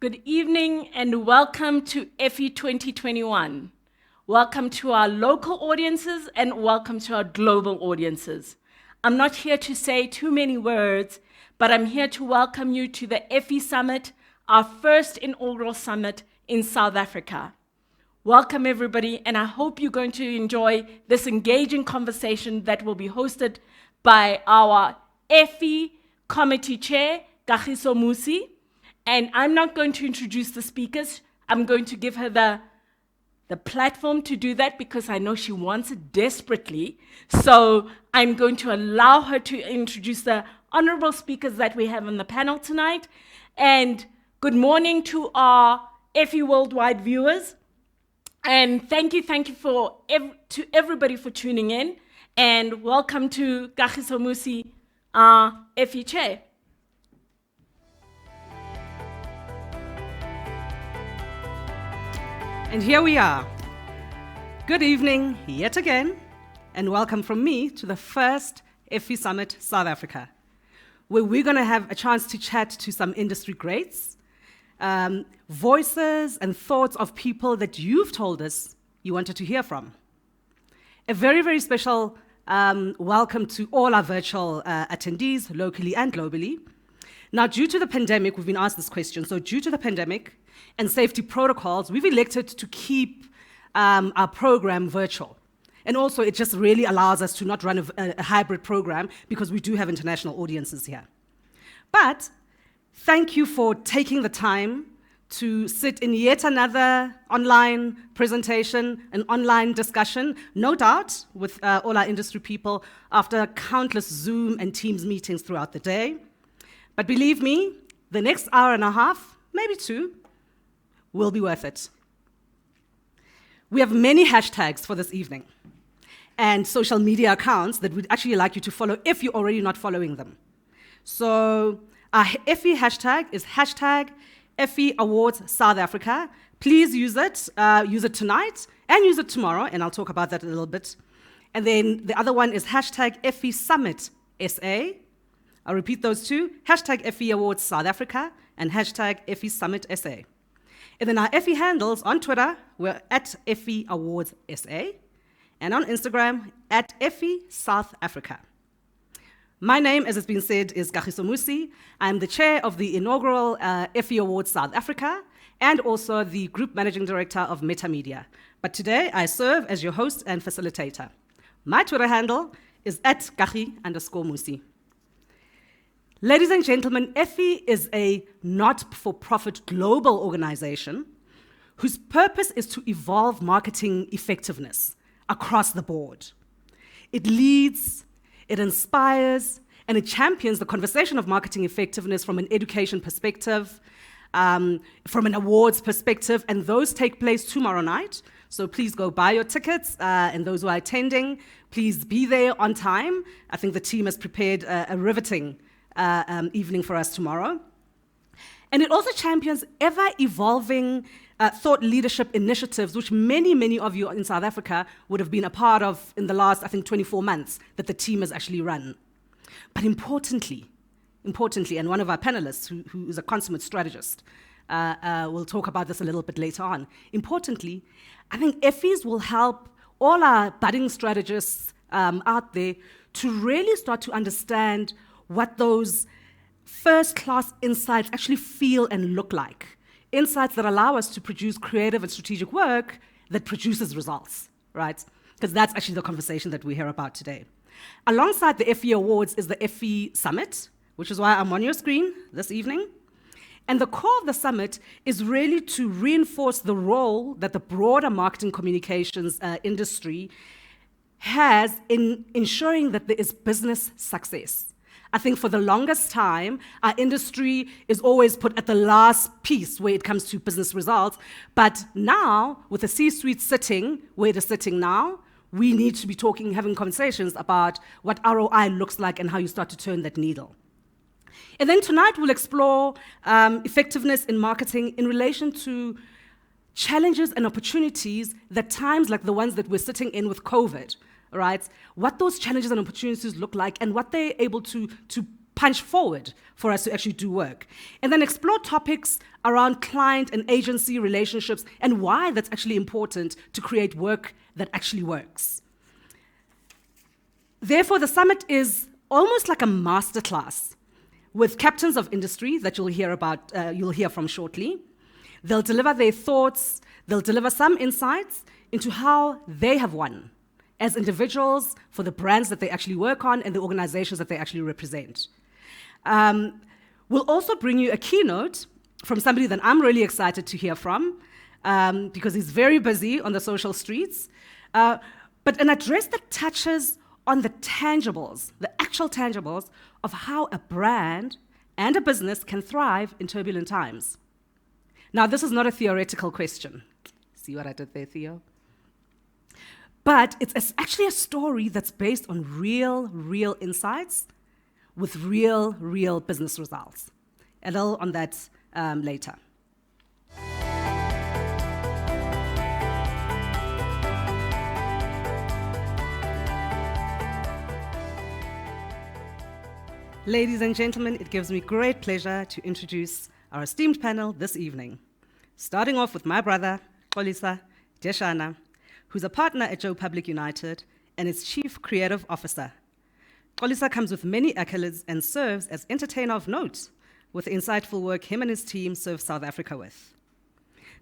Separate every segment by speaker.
Speaker 1: Good evening and welcome to Effie 2021. Welcome to our local audiences and welcome to our global audiences. I'm not here to say too many words, but I'm here to welcome you to the Effie Summit, our first inaugural summit in South Africa. Welcome everybody, and I hope you're going to enjoy this engaging conversation that will be hosted by our Effie Committee Chair, Kagiso Musi. And I'm not going to introduce the speakers. I'm going to give her the platform to do that because I know she wants it desperately. So I'm going to allow her to introduce the honorable speakers that we have on the panel tonight. And good morning to our Effie Worldwide viewers. And thank you to everybody for tuning in. And welcome to Kagiso Musi, our Effie Chair.
Speaker 2: And here we are. Good evening yet again, and welcome from me to the first Effie Summit South Africa, where we're going to have a chance to chat to some industry greats, voices and thoughts of people that you've told us you wanted to hear from. A very, very special welcome to all our virtual attendees, locally and globally. Now, due to the pandemic, we've been asked this question, so due to the pandemic and safety protocols, we've elected to keep our program virtual. And also, it just really allows us to not run a hybrid program because we do have international audiences here. But thank you for taking the time to sit in yet another online presentation, an online discussion, no doubt with all our industry people after countless Zoom and Teams meetings throughout the day. But believe me, the next hour and a half, maybe two, will be worth it. We have many hashtags for this evening and social media accounts that we'd actually like you to follow if you're already not following them. So our Effie hashtag is hashtag Effie Awards South Africa. Please use it tonight and use it tomorrow, and I'll talk about that a little bit. And then the other one is hashtag Effie Summit SA. I'll repeat those two, hashtag Effie Awards South Africa and hashtag Effie Summit SA. And then our Effie handles on Twitter, we're at Effie Awards SA, and on Instagram, at Effie South Africa. My name, as it's been said, is Kagiso Musi. I'm the chair of the inaugural Effie Awards South Africa and also the group managing director of Meta Media. But today, I serve as your host and facilitator. My Twitter handle is at Kagi_Musi. Ladies and gentlemen, Effie is a not-for-profit global organization whose purpose is to evolve marketing effectiveness across the board. It leads, it inspires, and it champions the conversation of marketing effectiveness from an education perspective, from an awards perspective, and those take place tomorrow night. So please go buy your tickets, and those who are attending, please be there on time. I think the team has prepared a riveting evening for us tomorrow. And it also champions ever-evolving thought leadership initiatives, which many of you in South Africa would have been a part of in the last, I think, 24 months that the team has actually run. But importantly, and one of our panelists, who is a consummate strategist, will talk about this a little bit later on. Importantly, I think Effies will help all our budding strategists out there to really start to understand what those first-class insights actually feel and look like. Insights that allow us to produce creative and strategic work that produces results, right? Because that's actually the conversation that we hear about today. Alongside the Effie Awards is the Effie Summit, which is why I'm on your screen this evening. And the core of the summit is really to reinforce the role that the broader marketing communications industry has in ensuring that there is business success. I think for the longest time, our industry is always put at the last piece where it comes to business results. But now, with the C-suite sitting where it is sitting now, we need to be having conversations about what ROI looks like and how you start to turn that needle. And then tonight, we'll explore effectiveness in marketing in relation to challenges and opportunities that times like the ones that we're sitting in with COVID, right? What those challenges and opportunities look like and what they're able to punch forward for us to actually do work. And then explore topics around client and agency relationships and why that's actually important to create work that actually works. Therefore, the summit is almost like a masterclass with captains of industry that you'll hear from shortly. They'll deliver their thoughts, they'll deliver some insights into how they have won as individuals for the brands that they actually work on and the organizations that they actually represent. We'll also bring you a keynote from somebody that I'm really excited to hear from because he's very busy on the social streets, but an address that touches on the tangibles, the actual tangibles of how a brand and a business can thrive in turbulent times. Now, this is not a theoretical question. See what I did there, Theo? But it's actually a story that's based on real insights with real business results. A little on that later. Ladies and gentlemen, it gives me great pleasure to introduce our esteemed panel this evening. Starting off with my brother, Xolisa, Dyeshana, who's a partner at Joe Public United and its Chief Creative Officer. Xolisa comes with many accolades and serves as entertainer of note with the insightful work him and his team serve South Africa with.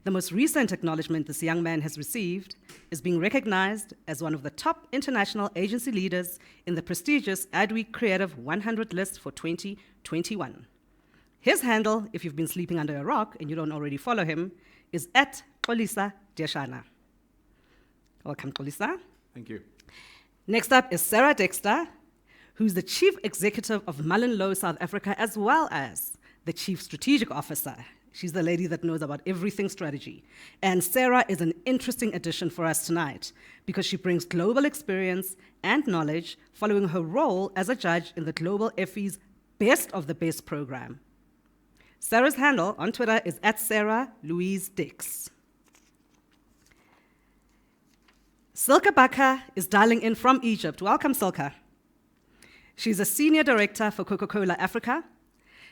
Speaker 2: The most recent acknowledgement this young man has received is being recognized as one of the top international agency leaders in the prestigious Adweek Creative 100 list for 2021. His handle, if you've been sleeping under a rock and you don't already follow him, is @Xolisa Dyeshana. Welcome, Xolisa.
Speaker 3: Thank you.
Speaker 2: Next up is Sarah Dexter, who's the Chief Executive of Mullen South Africa, as well as the Chief Strategic Officer. She's the lady that knows about everything strategy. And Sarah is an interesting addition for us tonight because she brings global experience and knowledge following her role as a judge in the Global Effie's Best of the Best program. Sarah's handle on Twitter is @SarahLouiseDix. Silke Bakker is dialing in from Egypt. Welcome, Silke. She's a senior director for Coca-Cola Africa.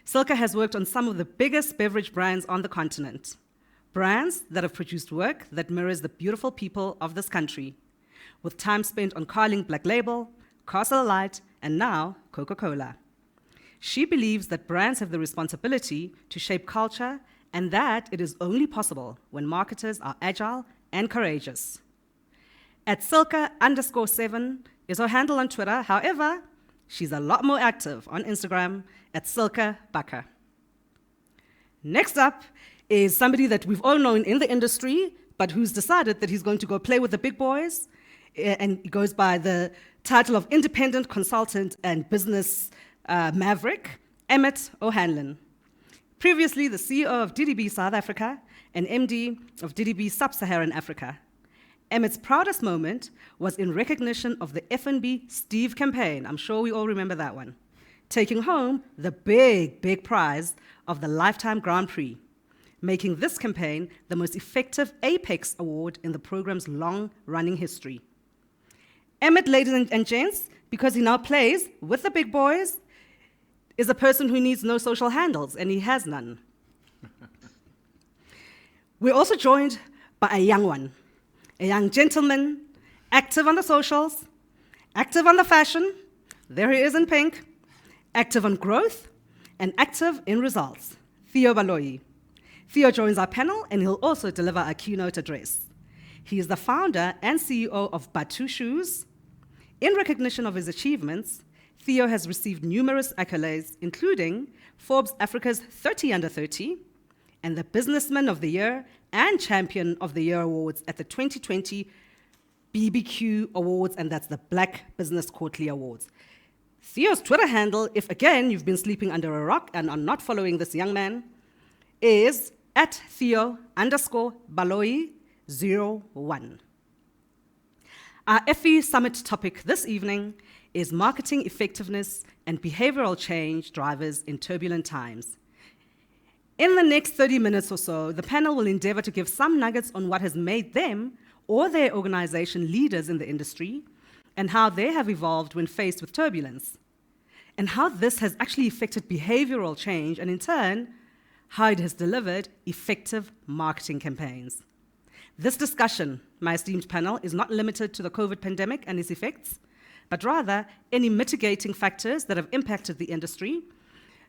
Speaker 2: Silke has worked on some of the biggest beverage brands on the continent, brands that have produced work that mirrors the beautiful people of this country, with time spent on Carling Black Label, Castle Light, and now Coca-Cola. She believes that brands have the responsibility to shape culture and that it is only possible when marketers are agile and courageous. @Silke_7 is her handle on Twitter. However, she's a lot more active on Instagram @Silke Bakker. Next up is somebody that we've all known in the industry, but who's decided that he's going to go play with the big boys, and he goes by the title of Independent Consultant and Business Maverick, Emmet O'Hanlon. Previously the CEO of DDB South Africa and MD of DDB Sub-Saharan Africa. Emmet's proudest moment was in recognition of the F&B Steve campaign. I'm sure we all remember that one. Taking home the big prize of the Lifetime Grand Prix, making this campaign the most effective Apex Award in the program's long-running history. Emmet, ladies and gents, because he now plays with the big boys, is a person who needs no social handles, and he has none. We're also joined by a young one, a young gentleman, active on the socials, active on the fashion, there he is in pink, active on growth, and active in results, Theo Baloyi. Theo joins our panel, and he'll also deliver a keynote address. He is the founder and CEO of Bathu Shoes. In recognition of his achievements, Theo has received numerous accolades, including Forbes Africa's 30 Under 30 and the Businessman of the Year and Champion of the Year awards at the 2020 BBQ Awards, and that's the Black Business Quarterly Awards. Theo's Twitter handle, if again you've been sleeping under a rock and are not following this young man, is @Theo_Baloyi01. Our Effie Summit topic this evening is marketing effectiveness and behavioral change drivers in turbulent times. In the next 30 minutes or so, the panel will endeavor to give some nuggets on what has made them or their organization leaders in the industry and how they have evolved when faced with turbulence. and how this has actually affected behavioral change, and in turn, how it has delivered effective marketing campaigns. This discussion, my esteemed panel, is not limited to the COVID pandemic and its effects, but rather any mitigating factors that have impacted the industry.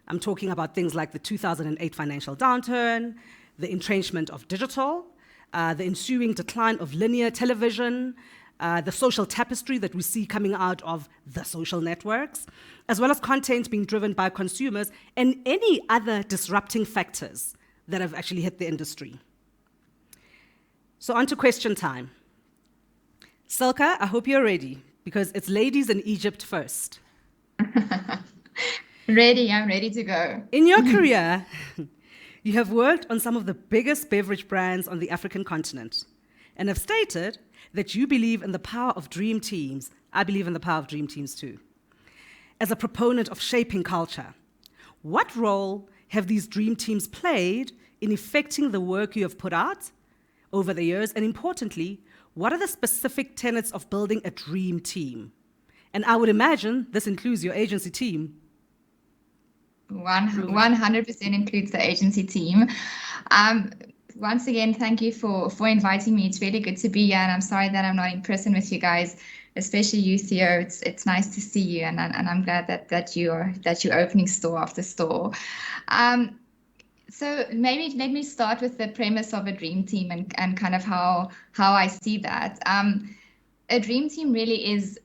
Speaker 2: I'm talking about things like the 2008 financial downturn, the entrenchment of digital, the ensuing decline of linear television, the social tapestry that we see coming out of the social networks, as well as content being driven by consumers and any other disrupting factors that have actually hit the industry. So on to question time. Silke, I hope you're ready, because it's ladies in Egypt first.
Speaker 3: Ready, I'm ready to go.
Speaker 2: In your career, you have worked on some of the biggest beverage brands on the African continent and have stated that you believe in the power of dream teams. I believe in the power of dream teams too. As a proponent of shaping culture, what role have these dream teams played in effecting the work you have put out over the years? And importantly, what are the specific tenets of building a dream team? And I would imagine this includes your agency team.
Speaker 3: 100% includes the agency team. Once again, thank you for inviting me. It's really good to be here, and I'm sorry that I'm not in person with you guys, especially you, Theo. It's nice to see you, and I'm glad that you're opening store after store. So maybe let me start with the premise of a dream team and kind of how I see that. A dream team really is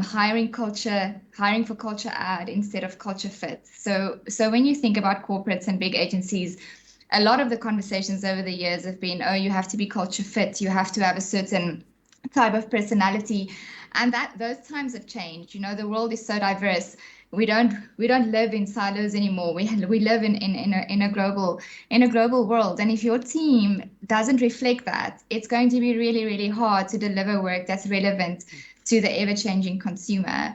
Speaker 3: hiring for culture add instead of culture fit. So when you think about corporates and big agencies, a lot of the conversations over the years have been, oh, you have to be culture fit, you have to have a certain type of personality, and that those times have changed. You know, the world is so diverse. We don't live in silos anymore. We live in a global world, and if your team doesn't reflect that, it's going to be really, really hard to deliver work that's relevant to the ever-changing consumer.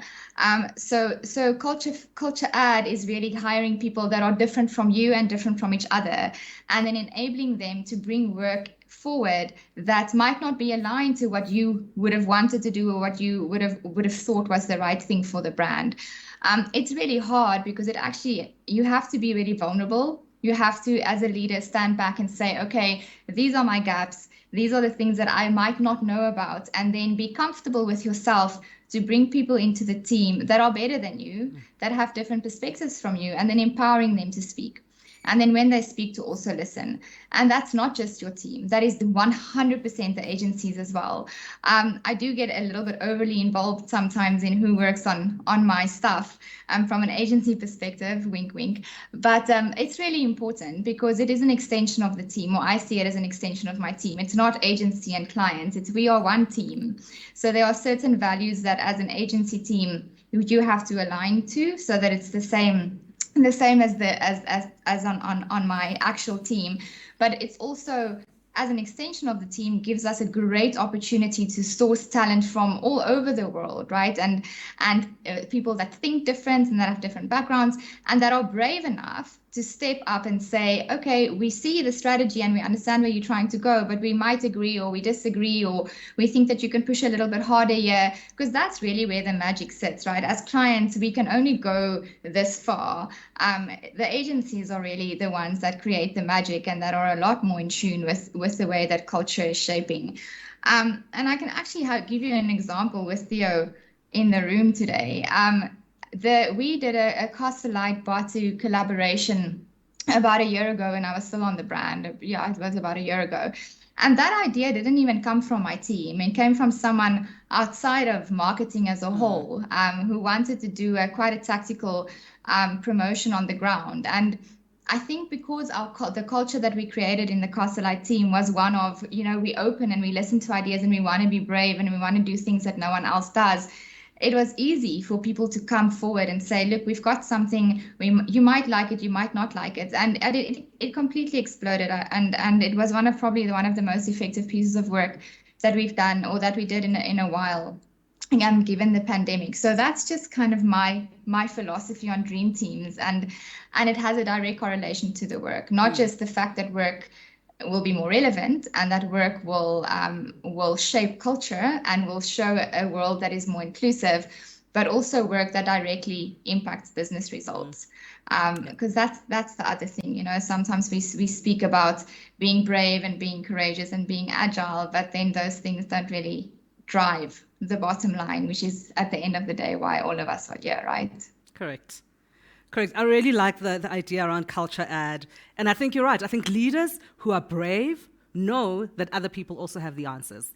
Speaker 3: So culture add is really hiring people that are different from you and different from each other, and then enabling them to bring work forward that might not be aligned to what you would have wanted to do or what you would have thought was the right thing for the brand. It's really hard because you have to be really vulnerable. You have to, as a leader, stand back and say, okay, these are my gaps. These are the things that I might not know about, and then be comfortable with yourself to bring people into the team that are better than you, that have different perspectives from you, and then empowering them to speak. And then when they speak, to also listen. And that's not just your team. That is 100% the agencies as well. I do get a little bit overly involved sometimes in who works on my stuff from an agency perspective, wink, wink. But it's really important because it is an extension of the team, or I see it as an extension of my team. It's not agency and clients. we are one team. So there are certain values that as an agency team, you have to align to so that it's the same as on my actual team, but it's also, as an extension of the team, gives us a great opportunity to source talent from all over the world, right? And people that think different and that have different backgrounds and that are brave enough to step up and say, okay, we see the strategy and we understand where you're trying to go, but we might agree or we disagree, or we think that you can push a little bit harder here, because that's really where the magic sits, right? As clients, we can only go this far. The agencies are really the ones that create the magic and that are a lot more in tune with the way that culture is shaping. And I can actually give you an example with Theo in the room today. We did a Castle-like Bathu collaboration about a year ago, and I was still on the brand. Yeah, it was about a year ago. And that idea didn't even come from my team. It came from someone outside of marketing as a whole, who wanted to do quite a tactical promotion on the ground. And I think because the culture that we created in the Castle-like team was one of, we open and we listen to ideas and we want to be brave and we want to do things that no one else does. It was easy for people to come forward and say, look, we've got something, you might like it, you might not like it. And it completely exploded. And it was probably one of the most effective pieces of work that we've done, or that we did in a while, again, given the pandemic. So that's just kind of my philosophy on dream teams. And it has a direct correlation to the work, not just the fact that work will be more relevant and that work will shape culture and will show a world that is more inclusive, but also work that directly impacts business results. Because that's the other thing, sometimes we speak about being brave and being courageous and being agile, but then those things don't really drive the bottom line, which is at the end of the day why all of us are here, right?
Speaker 2: Correct. I really like the idea around culture add. And I think you're right. I think leaders who are brave know that other people also have the answers.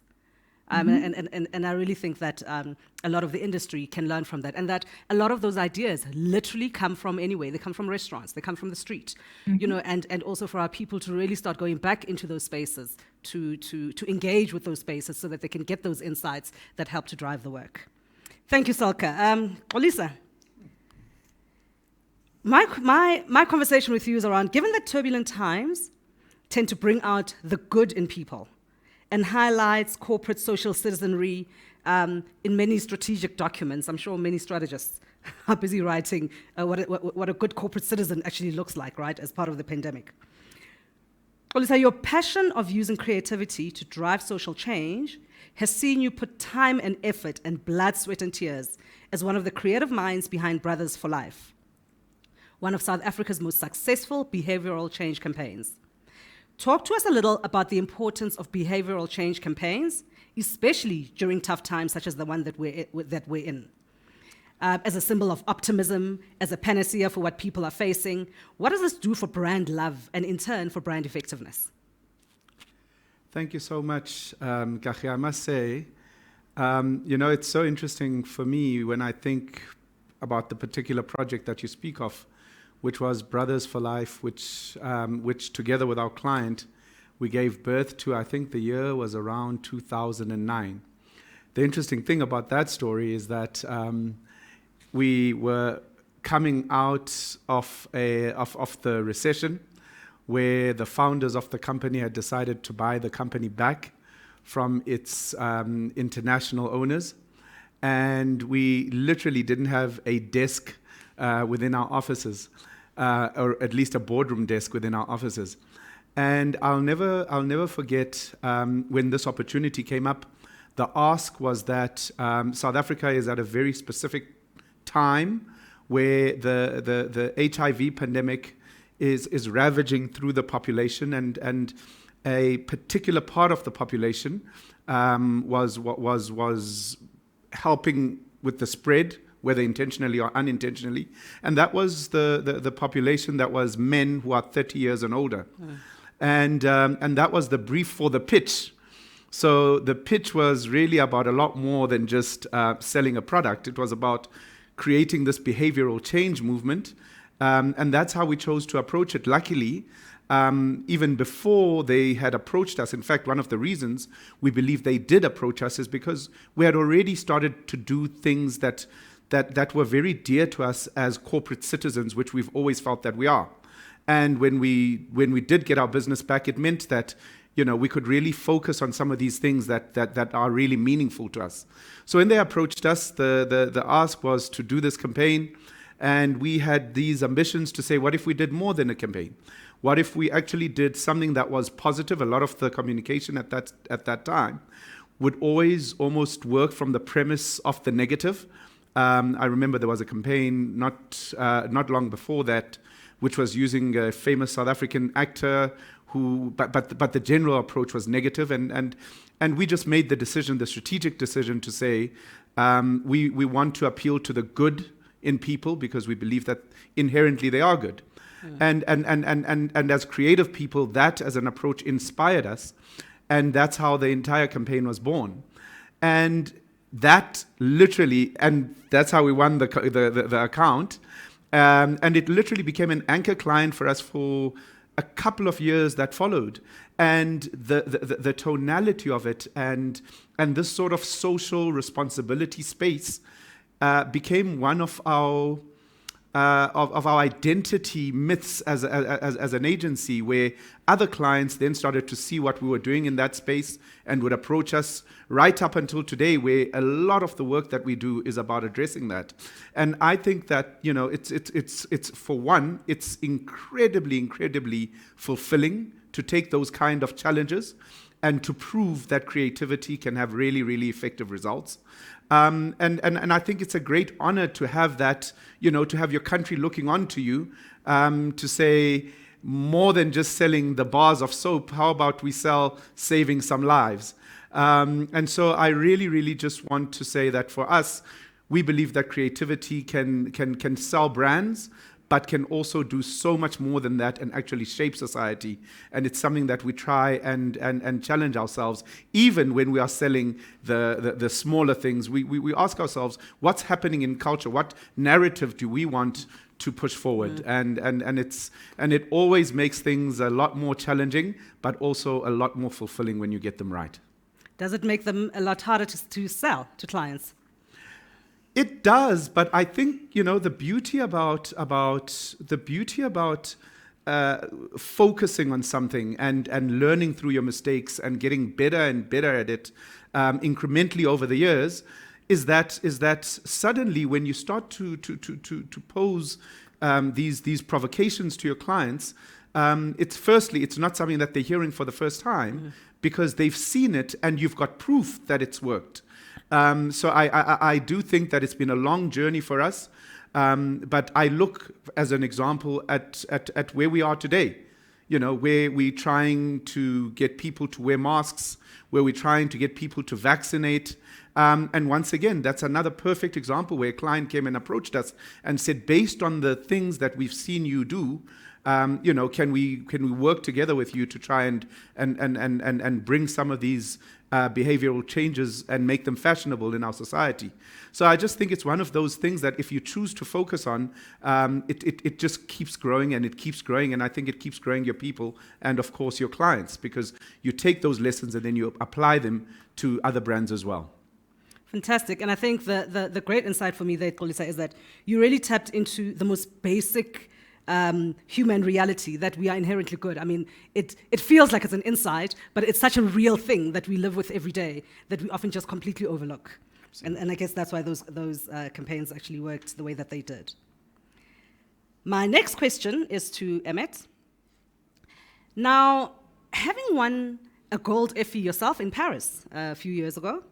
Speaker 2: And I really think that a lot of the industry can learn from that, and that a lot of those ideas literally come from anywhere. They come from restaurants, they come from the street, and also for our people to really start going back into those spaces, to engage with those spaces so that they can get those insights that help to drive the work. Thank you, Silke. Xolisa, my conversation with you is around, given that turbulent times tend to bring out the good in people, and highlights corporate social citizenry in many strategic documents. I'm sure many strategists are busy writing what a good corporate citizen actually looks like, right, as part of the pandemic. Xolisa, your passion of using creativity to drive social change has seen you put time and effort and blood, sweat, and tears as one of the creative minds behind Brothers for Life, one of South Africa's most successful behavioral change campaigns. Talk to us a little about the importance of behavioral change campaigns, especially during tough times such as the one that we're in. As a symbol of optimism, as a panacea for what people are facing, what does this do for brand love and in turn for brand effectiveness?
Speaker 4: Thank you so much, Kachi. I must say, it's so interesting for me when I think about the particular project that you speak of, which was Brothers for Life, which together with our client, we gave birth to. I think the year was around 2009. The interesting thing about that story is that we were coming out of the recession, where the founders of the company had decided to buy the company back from its international owners, and we literally didn't have a desk within our offices. Or at least a boardroom desk within our offices. And I'll never forget when this opportunity came up. The ask was that South Africa is at a very specific time where the HIV pandemic is ravaging through the population, and a particular part of the population was helping with the spread, whether intentionally or unintentionally, and that was the population that was men who are 30 years and older. And that was the brief for the pitch. So the pitch was really about a lot more than just selling a product. It was about creating this behavioral change movement, and that's how we chose to approach it. Luckily, even before they had approached us, in fact, one of the reasons we believe they did approach us is because we had already started to do things that were very dear to us as corporate citizens, which we've always felt that we are. And when we did get our business back, it meant that we could really focus on some of these things that are really meaningful to us. So when they approached us, the ask was to do this campaign, and we had these ambitions to say, what if we did more than a campaign? What if we actually did something that was positive? A lot of the communication at that time would always almost work from the premise of the negative. I remember there was a campaign not long before that, which was using a famous South African actor but the general approach was negative, and we just made the strategic decision to say we want to appeal to the good in people because we believe that inherently they are good. And as creative people, that as an approach inspired us, and that's how the entire campaign was born. And that literally, and that's how we won the account, and it literally became an anchor client for us for a couple of years that followed. And the tonality of it and this sort of social responsibility space became one of our identity myths as an agency, where other clients then started to see what we were doing in that space and would approach us right up until today, where a lot of the work that we do is about addressing that. And I think that it's for one, it's incredibly fulfilling to take those kind of challenges and to prove that creativity can have really effective results. And I think it's a great honor to have that, to have your country looking on to you, to say, more than just selling the bars of soap, how about we sell saving some lives? And so I really, really just want to say that for us, we believe that creativity can sell brands, but can also do so much more than that and actually shape society. And it's something that we try and challenge ourselves. Even when we are selling the smaller things, we ask ourselves, what's happening in culture? What narrative do we want to push forward? And it always makes things a lot more challenging, but also a lot more fulfilling when you get them right.
Speaker 2: Does it make them a lot harder to sell to clients?
Speaker 4: It does, but I think the beauty about focusing on something and learning through your mistakes and getting better and better at it incrementally over the years is that suddenly when you start to pose these provocations to your clients, it's not something that they're hearing for the first time because they've seen it and you've got proof that it's worked. So I do think that it's been a long journey for us, but I look as an example at where we are today, where we're trying to get people to wear masks, where we're trying to get people to vaccinate. And once again, that's another perfect example where a client came and approached us and said, based on the things that we've seen you do, can we work together with you to try and bring some of these behavioral changes and make them fashionable in our society? So I just think it's one of those things that if you choose to focus on, it just keeps growing and it keeps growing, and I think it keeps growing your people and of course your clients, because you take those lessons and then you apply them to other brands as well.
Speaker 2: Fantastic. And I think the great insight for me there, Xolisa, is that you really tapped into the most basic human reality, that we are inherently good. I mean, it feels like it's an insight, but it's such a real thing that we live with every day that we often just completely overlook. And I guess that's why those campaigns actually worked the way that they did. My next question is to Emmet. Now, having won a gold Effie yourself in Paris a few years ago,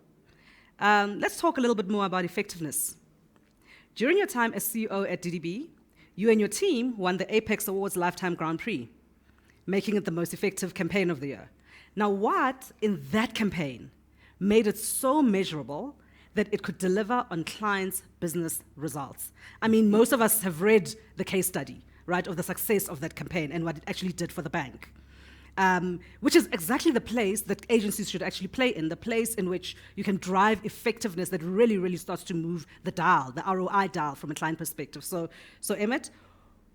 Speaker 2: let's talk a little bit more about effectiveness. During your time as CEO at DDB, you and your team won the Apex Awards Lifetime Grand Prix, making it the most effective campaign of the year. Now, what in that campaign made it so measurable that it could deliver on clients' business results? I mean, most of us have read the case study, right, of the success of that campaign and what it actually did for the bank. Which is exactly the place that agencies should actually play in, the place in which you can drive effectiveness that really, really starts to move the dial, the ROI dial from a client perspective. So Emmet,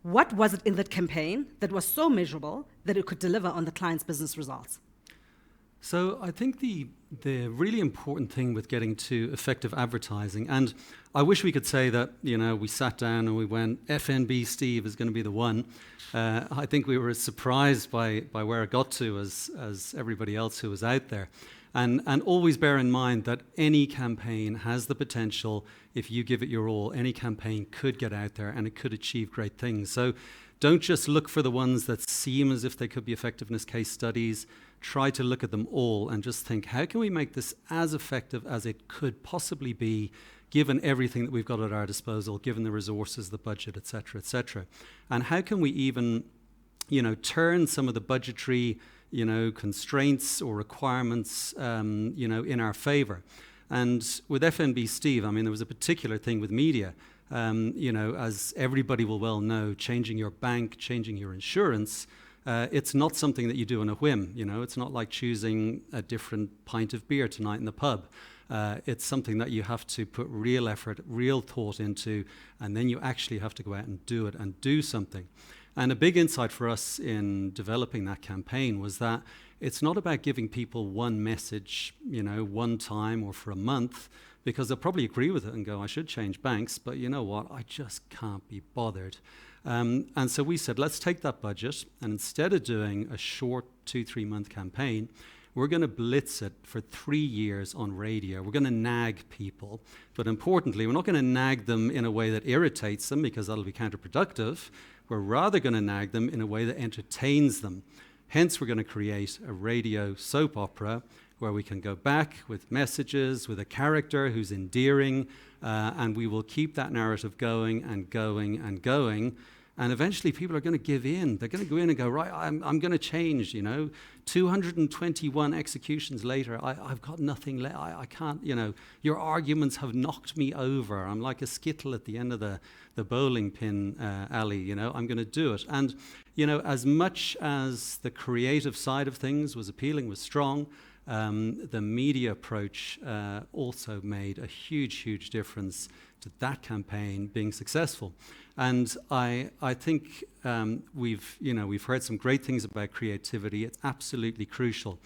Speaker 2: what was it in that campaign that was so measurable that it could deliver on the client's business results?
Speaker 5: So I think the really important thing with getting to effective advertising, and I wish we could say that, we sat down and we went, FNB Steve is going to be the one. I think we were as surprised by where it got to as everybody else who was out there. And always bear in mind that any campaign has the potential, if you give it your all, any campaign could get out there and it could achieve great things. So don't just look for the ones that seem as if they could be effectiveness case studies. Try to look at them all and just think, how can we make this as effective as it could possibly be, given everything that we've got at our disposal, given the resources, the budget, et cetera, et cetera. And how can we even, turn some of the budgetary, constraints or requirements, in our favor. And with FNB Steve, I mean, there was a particular thing with media. As everybody will well know, changing your bank, changing your insurance, it's not something that you do on a whim. It's not like choosing a different pint of beer tonight in the pub. It's something that you have to put real effort, real thought into, and then you actually have to go out and do it and do something. And a big insight for us in developing that campaign was that it's not about giving people one message, one time or for a month, because they'll probably agree with it and go, I should change banks, but you know what, I just can't be bothered. And so we said, let's take that budget, and instead of doing a short 2-3 month campaign, we're going to blitz it for 3 years on radio. We're going to nag people. But importantly, we're not going to nag them in a way that irritates them, because that'll be counterproductive. We're rather going to nag them in a way that entertains them. Hence, we're going to create a radio soap opera where we can go back with messages, with a character who's endearing, and we will keep that narrative going and going and going. And eventually people are going to give in. They're going to go in and go, right, I'm going to change, 221 executions later, I've got nothing left. I can't, your arguments have knocked me over. I'm like a skittle at the end of the bowling pin alley, I'm going to do it. And, as much as the creative side of things was appealing, was strong, the media approach also made a huge, huge difference to that campaign being successful. And I think we've heard some great things about creativity. It's absolutely crucial.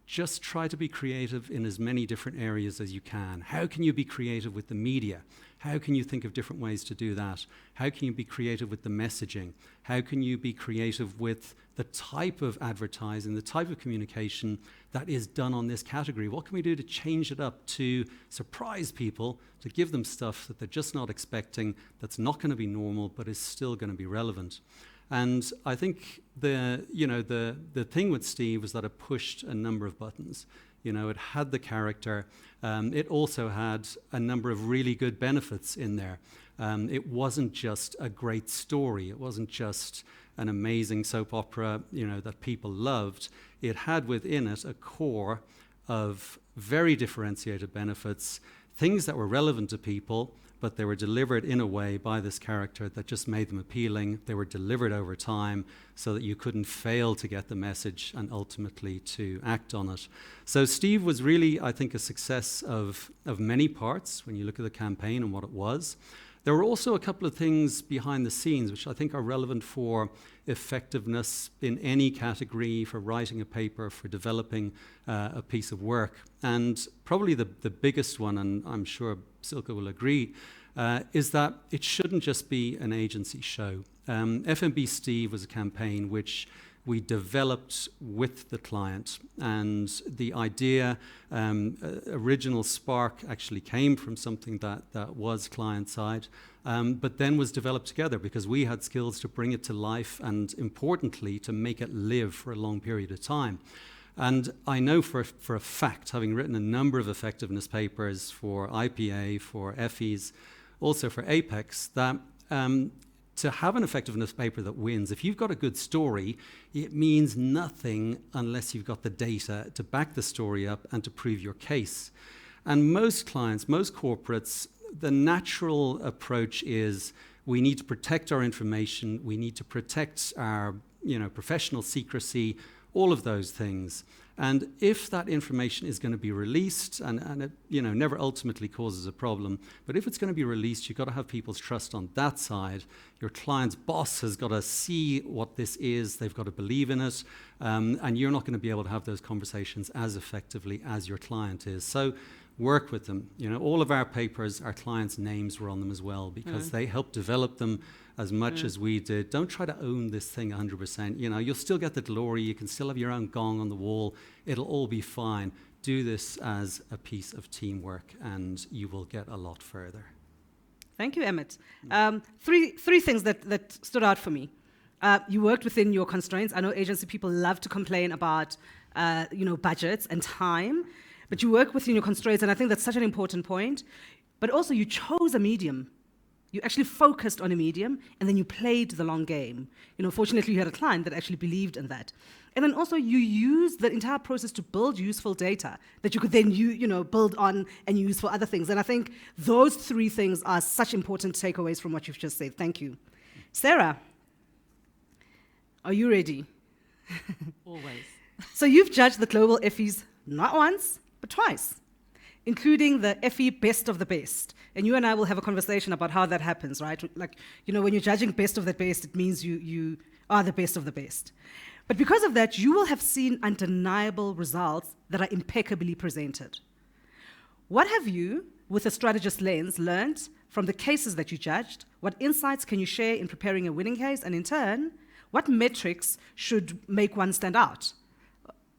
Speaker 5: Just try to be creative in as many different areas as you can. How can you be creative with the media? How can you think of different ways to do that? How can you be creative with the messaging? How can you be creative with the type of advertising, the type of communication that is done on this category? What can we do to change it up, to surprise people, to give them stuff that they're just not expecting, that's not going to be normal, but is still going to be relevant? And I think the thing with Steve was that it pushed a number of buttons. It had the character. It also had a number of really good benefits in there. It wasn't just a great story. It wasn't just an amazing soap opera, that people loved. It had within it a core of very differentiated benefits, things that were relevant to people, but they were delivered in a way by this character that just made them appealing. They were delivered over time so that you couldn't fail to get the message and ultimately to act on it. So Steve was really, I think, a success of many parts when you look at the campaign and what it was. There were also a couple of things behind the scenes which I think are relevant for effectiveness in any category, for writing a paper, for developing a piece of work. And probably the biggest one, and I'm sure Silke will agree, is that it shouldn't just be an agency show. FMB Steve was a campaign which we developed with the client, and the idea, original spark actually came from something that was client side, but then was developed together because we had skills to bring it to life and, importantly, to make it live for a long period of time. And I know for a fact, having written a number of effectiveness papers for IPA, for Effie's, also for Apex, that to have an effectiveness paper that wins, if you've got a good story, it means nothing unless you've got the data to back the story up and to prove your case. And most clients, most corporates, the natural approach is we need to protect our information, we need to protect our professional secrecy, all of those things. And if that information is going to be released, and it never ultimately causes a problem, but if it's going to be released, you've got to have people's trust on that side. Your client's boss has got to see what this is, they've got to believe in it, and you're not going to be able to have those conversations as effectively as your client is. So work with them. All of our papers, our clients' names were on them as well because they helped develop them as much as we did. Don't try to own this thing 100%. You'll still get the glory. You can still have your own gong on the wall. It'll all be fine. Do this as a piece of teamwork and you will get a lot further.
Speaker 2: Thank you, Emmet. Three things that stood out for me. You worked within your constraints. I know agency people love to complain about budgets and time, but you work within your constraints, and I think that's such an important point. But also you chose a medium. You actually focused on a medium, and then you played the long game. Fortunately, you had a client that actually believed in that. And then also you used the entire process to build useful data that you could then build on and use for other things. And I think those three things are such important takeaways from what you've just said. Thank you. Sarah, are you ready?
Speaker 6: Always.
Speaker 2: So you've judged the Global Effies not once, but twice, including the Effie Best of the Best. And you and I will have a conversation about how that happens, right? Like, when you're judging best of the best, it means you are the best of the best. But because of that, you will have seen undeniable results that are impeccably presented. What have you, with a strategist lens, learned from the cases that you judged? What insights can you share in preparing a winning case? And in turn, what metrics should make one stand out?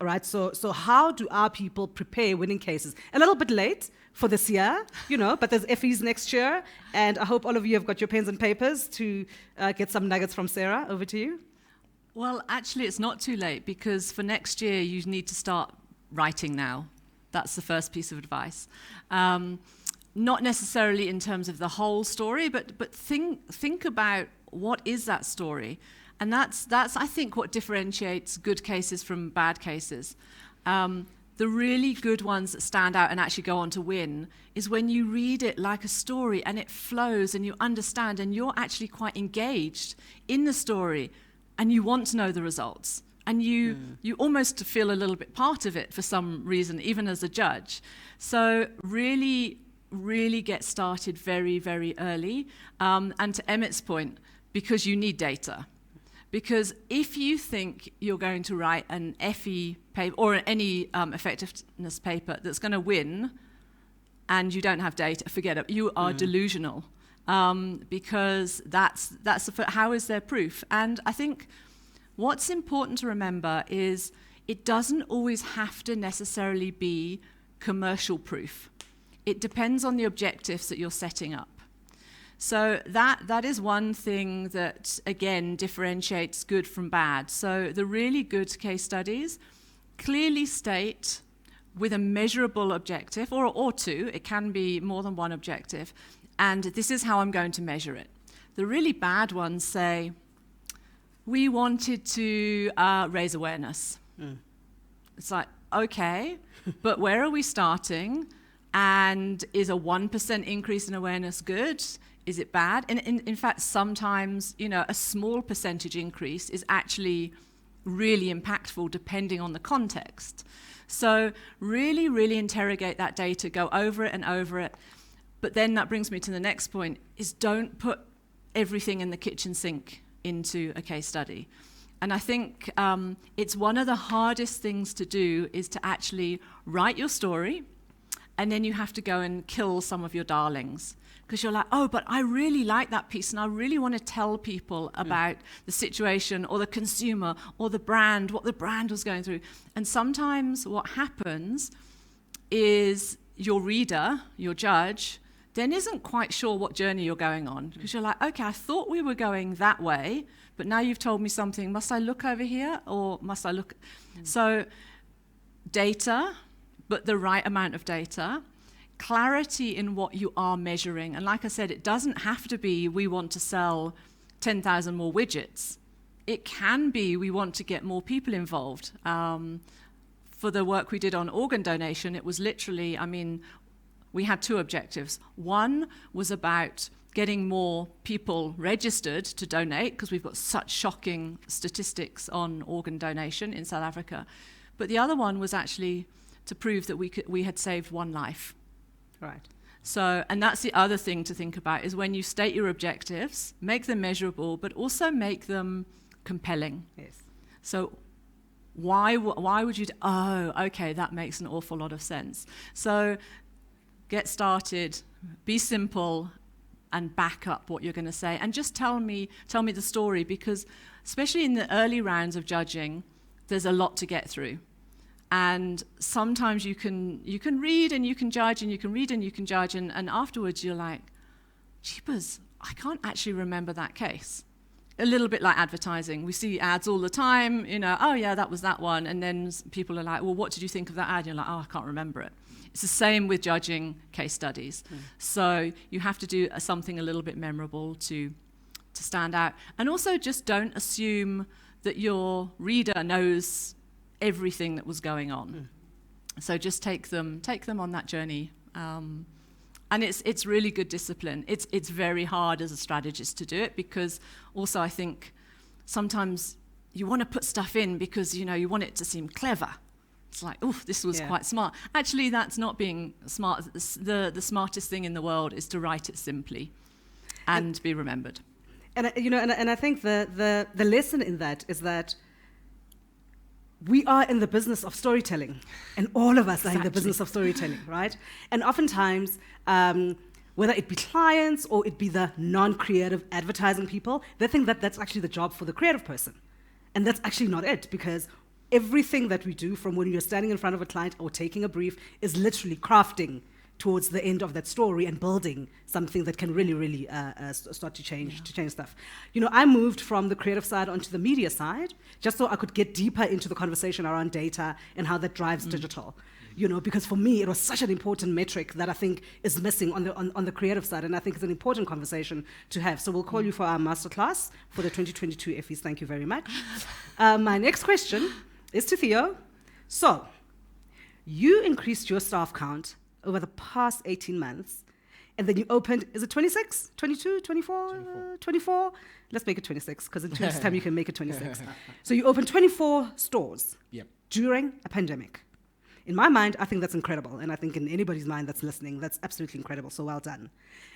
Speaker 2: All right, so how do our people prepare winning cases? A little bit late for this year, but there's Effies next year, and I hope all of you have got your pens and papers to get some nuggets from Sarah. Over to you.
Speaker 6: Well, actually, it's not too late, because for next year, you need to start writing now. That's the first piece of advice. Not necessarily in terms of the whole story, but think about what is that story. And that's I think, what differentiates good cases from bad cases. The really good ones that stand out and actually go on to win is when you read it like a story and it flows and you understand and you're actually quite engaged in the story and you want to know the results. And you almost feel a little bit part of it for some reason, even as a judge. So really, really get started very, very early. And to Emmet's point, because you need data. Because if you think you're going to write an Effie paper or any effectiveness paper that's going to win and you don't have data, forget it. You are delusional, because how is there proof? And I think what's important to remember is it doesn't always have to necessarily be commercial proof. It depends on the objectives that you're setting up. So that is one thing that, again, differentiates good from bad. So the really good case studies clearly state with a measurable objective, or two, it can be more than one objective, and this is how I'm going to measure it. The really bad ones say, we wanted to raise awareness. It's like, okay, but where are we starting? And is a 1% increase in awareness good? Is it bad? And in fact, sometimes, a small percentage increase is actually really impactful depending on the context. So really, really interrogate that data, go over it and over it. But then that brings me to the next point, is don't put everything in the kitchen sink into a case study. And I think it's one of the hardest things to do is to actually write your story, and then you have to go and kill some of your darlings. Because you're like, oh, but I really like that piece and I really want to tell people about the situation or the consumer or the brand, what the brand was going through. And sometimes what happens is your reader, your judge, then isn't quite sure what journey you're going on. Because you're like, okay, I thought we were going that way, but now you've told me something. Must I look over here or must I look? So data, but the right amount of data. Clarity in what you are measuring. And like I said, it doesn't have to be we want to sell 10,000 more widgets. It can be we want to get more people involved. For the work we did on organ donation, it was literally, we had two objectives. One was about getting more people registered to donate, because we've got such shocking statistics on organ donation in South Africa. But the other one was actually to prove that we had saved one life.
Speaker 2: Right.
Speaker 6: So, and that's the other thing to think about, is when you state your objectives, make them measurable, but also make them compelling.
Speaker 2: Yes.
Speaker 6: So why would you, okay, that makes an awful lot of sense. So get started, be simple, and back up what you're going to say. And just tell me the story, because especially in the early rounds of judging, there's a lot to get through. And sometimes you can read and you can judge, and you can read and you can judge, and afterwards you're like, jeepers, I can't actually remember that case. A little bit like advertising. We see ads all the time, oh yeah, that was that one. And then people are like, well, what did you think of that ad? And you're like, oh, I can't remember it. It's the same with judging case studies. So you have to do something a little bit memorable to stand out. And also just don't assume that your reader knows everything that was going on. So just take them on that journey. And it's really good discipline. It's very hard as a strategist to do it, because also I think sometimes you want to put stuff in because you want it to seem clever. It's like, oh, this was quite smart. Actually, that's not being smart. The smartest thing in the world is to write it simply and be remembered.
Speaker 2: And I think the lesson in that is that we are in the business of storytelling, and all of us are in the business of storytelling, right? And oftentimes, whether it be clients or it be the non-creative advertising people, they think that that's actually the job for the creative person. And that's actually not it, because everything that we do, from when you're standing in front of a client or taking a brief, is literally crafting towards the end of that story and building something that can really start to change stuff. You know, I moved from the creative side onto the media side just so I could get deeper into the conversation around data and how that drives digital. You know, because for me, it was such an important metric that I think is missing on the creative side, and I think it's an important conversation to have. So we'll call you for our masterclass for the 2022 Effies. Thank you very much. My next question is to Theo. So, you increased your staff count over the past 18 months, and then you opened, is it 26, 22, 24, 24? Let's make it 26, because in 2 weeks' time you can make it 26. So you opened 24 stores during a pandemic. In my mind, I think that's incredible. And I think in anybody's mind that's listening, that's absolutely incredible. So well done.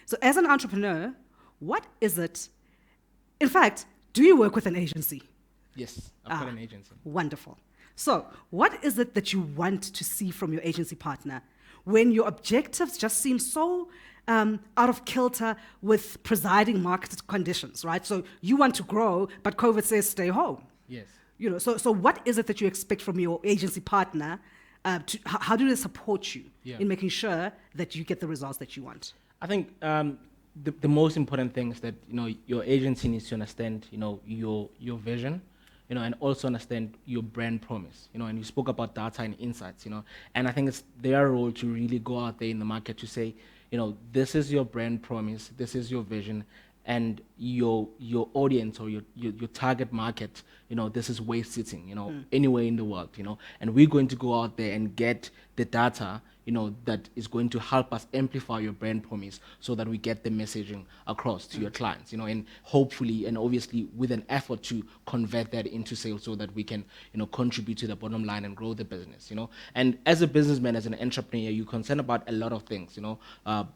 Speaker 2: So as an entrepreneur, what is it? In fact, do you work with an agency?
Speaker 7: Yes, I've got an agency.
Speaker 2: Wonderful. So what is it that you want to see from your agency partner when your objectives just seem so out of kilter with presiding market conditions, right? So you want to grow, but COVID says stay home.
Speaker 7: Yes.
Speaker 2: You know, so what is it that you expect from your agency partner? How do they support you in making sure that you get the results that you want?
Speaker 7: I think the most important thing is that, you know, your agency needs to understand, you know, your vision, you know, and also understand your brand promise, you know, and you spoke about data and insights, you know, and I think it's their role to really go out there in the market to say, you know, this is your brand promise, this is your vision, and your audience or your target market, you know, this is where it's sitting, you know, anywhere in the world, you know, and we're going to go out there and get the data, you know, that is going to help us amplify your brand promise so that we get the messaging across to your clients, you know, and hopefully and obviously with an effort to convert that into sales so that we can, you know, contribute to the bottom line and grow the business, you know. And as a businessman, as an entrepreneur, you're concerned about a lot of things, you know,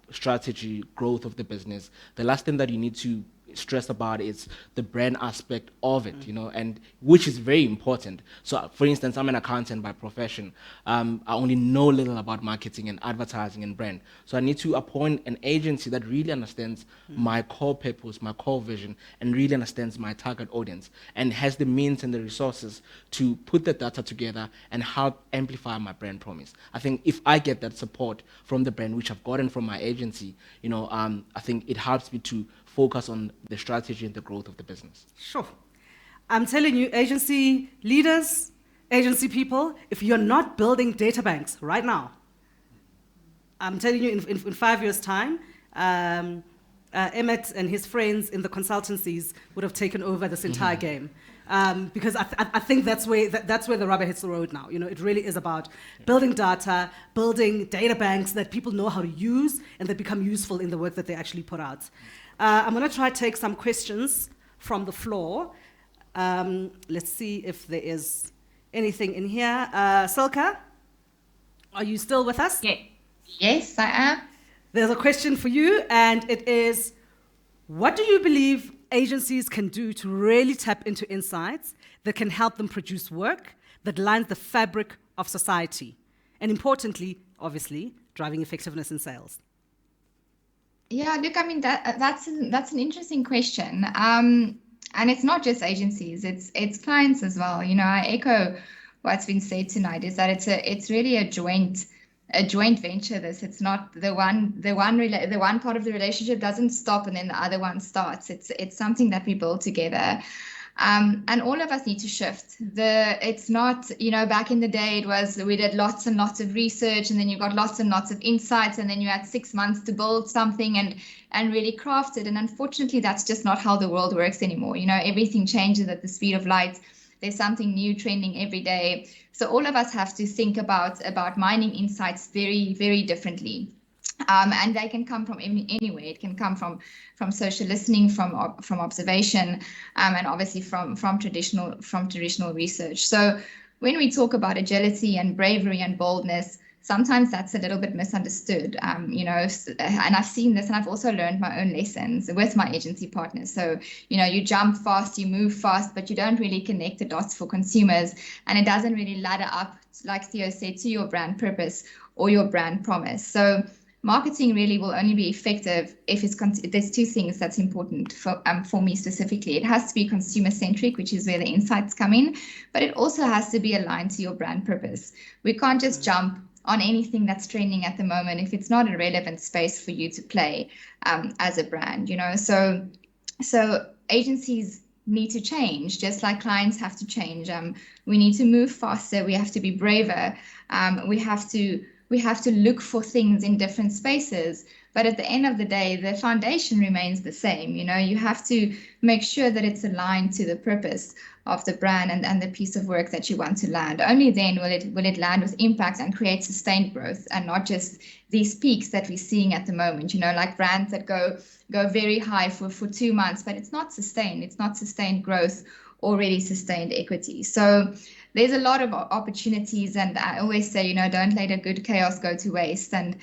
Speaker 7: strategy, growth of the business. The last thing that you need to stress about is the brand aspect of it, you know, and which is very important. So, for instance, I'm an accountant by profession. I only know little about marketing and advertising and brand. So I need to appoint an agency that really understands my core purpose, my core vision, and really understands my target audience and has the means and the resources to put the data together and help amplify my brand promise. I think if I get that support from the brand, which I've gotten from my agency, you know, I think it helps me to focus on the strategy and the growth of the business.
Speaker 2: Sure. I'm telling you, agency leaders, agency people, if you're not building data banks right now, I'm telling you, in 5 years' time, Emmet and his friends in the consultancies would have taken over this entire game. Because I think that's where the rubber hits the road now. You know, it really is about building data, building data banks that people know how to use and that become useful in the work that they actually put out. I'm going to try to take some questions from the floor. Let's see if there is anything in here. Silke, are you still with us?
Speaker 3: Yeah. Yes, I am.
Speaker 2: There's a question for you, and it is, what do you believe agencies can do to really tap into insights that can help them produce work that lines the fabric of society? And importantly, obviously, driving effectiveness in sales.
Speaker 3: Yeah, look, I mean, that's an interesting question. And it's not just agencies, it's clients as well. You know, I echo what's been said tonight, is that it's really a joint venture. It's not the one part of the relationship doesn't stop and then the other one starts. It's something that we build together. And all of us need to shift. It's not, you know, back in the day it was, we did lots and lots of research and then you got lots and lots of insights and then you had 6 months to build something and really craft it. And unfortunately, that's just not how the world works anymore. You know, everything changes at the speed of light. There's something new trending every day. So all of us have to think about mining insights very, very differently. And they can come from anywhere. It can come from social listening, from observation, and obviously from traditional research. So when we talk about agility and bravery and boldness, sometimes that's a little bit misunderstood, you know, and I've seen this and I've also learned my own lessons with my agency partners. So, you know, you jump fast, you move fast, but you don't really connect the dots for consumers, and it doesn't really ladder up, like Theo said, to your brand purpose or your brand promise. So marketing really will only be effective if there's two things that's important for me specifically. It has to be consumer centric, which is where the insights come in, but it also has to be aligned to your brand purpose. We can't just jump on anything that's trending at the moment if it's not a relevant space for you to play as a brand, you know. So agencies need to change, just like clients have to change. We need to move faster. We have to be braver. We have to look for things in different spaces. But at the end of the day, the foundation remains the same. You know, you have to make sure that it's aligned to the purpose of the brand and the piece of work that you want to land. Only then will it land with impact and create sustained growth, and not just these peaks that we're seeing at the moment. You know, like brands that go very high for 2 months, but it's not sustained. It's not sustained growth, already sustained equity. So there's a lot of opportunities, and I always say, you know, don't let a good chaos go to waste. And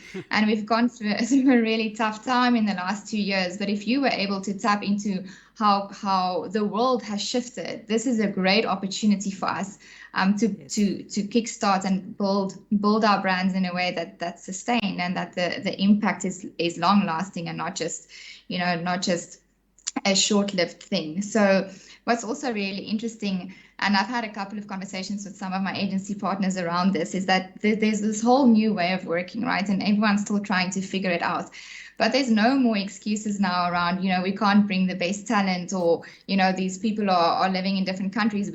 Speaker 3: we've gone through a really tough time in the last 2 years. But if you were able to tap into how the world has shifted, this is a great opportunity for us to kickstart and build our brands in a way that's sustained, and that the impact is long lasting, and not just a short-lived thing. So what's also really interesting, and I've had a couple of conversations with some of my agency partners around this, is that there's this whole new way of working, right? And everyone's still trying to figure it out. But there's no more excuses now around, you know, we can't bring the best talent, or, you know, these people are living in different countries.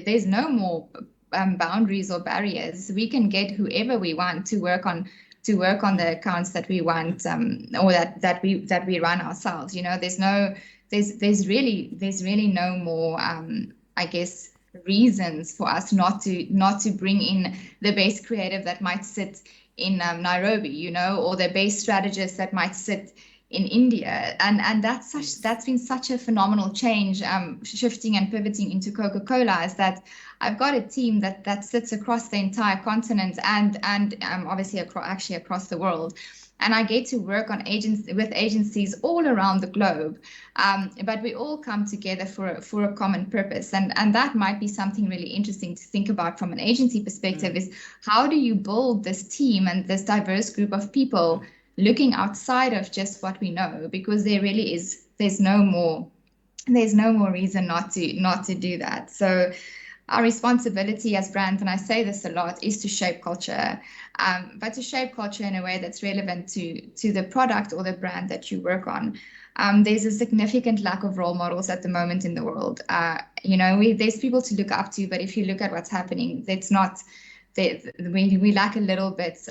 Speaker 3: There's no more boundaries or barriers. We can get whoever we want to work on the accounts that we want, or that we run ourselves. You know, there's really no more, I guess, reasons for us not to bring in the best creative that might sit in Nairobi, you know, or the best strategist that might sit in India. And that's been such a phenomenal change, shifting and pivoting into Coca-Cola, is that I've got a team that sits across the entire continent and obviously across the world. And I get to work with agencies all around the globe, but we all come together for a common purpose. And that might be something really interesting to think about from an agency perspective, is how do you build this team and this diverse group of people looking outside of just what we know? Because there's no more reason not to do that. So our responsibility as brands, and I say this a lot, is to shape culture, but to shape culture in a way that's relevant to the product or the brand that you work on. There's a significant lack of role models at the moment in the world. You know, there's people to look up to, but if you look at what's happening, it's not. We lack a little bit,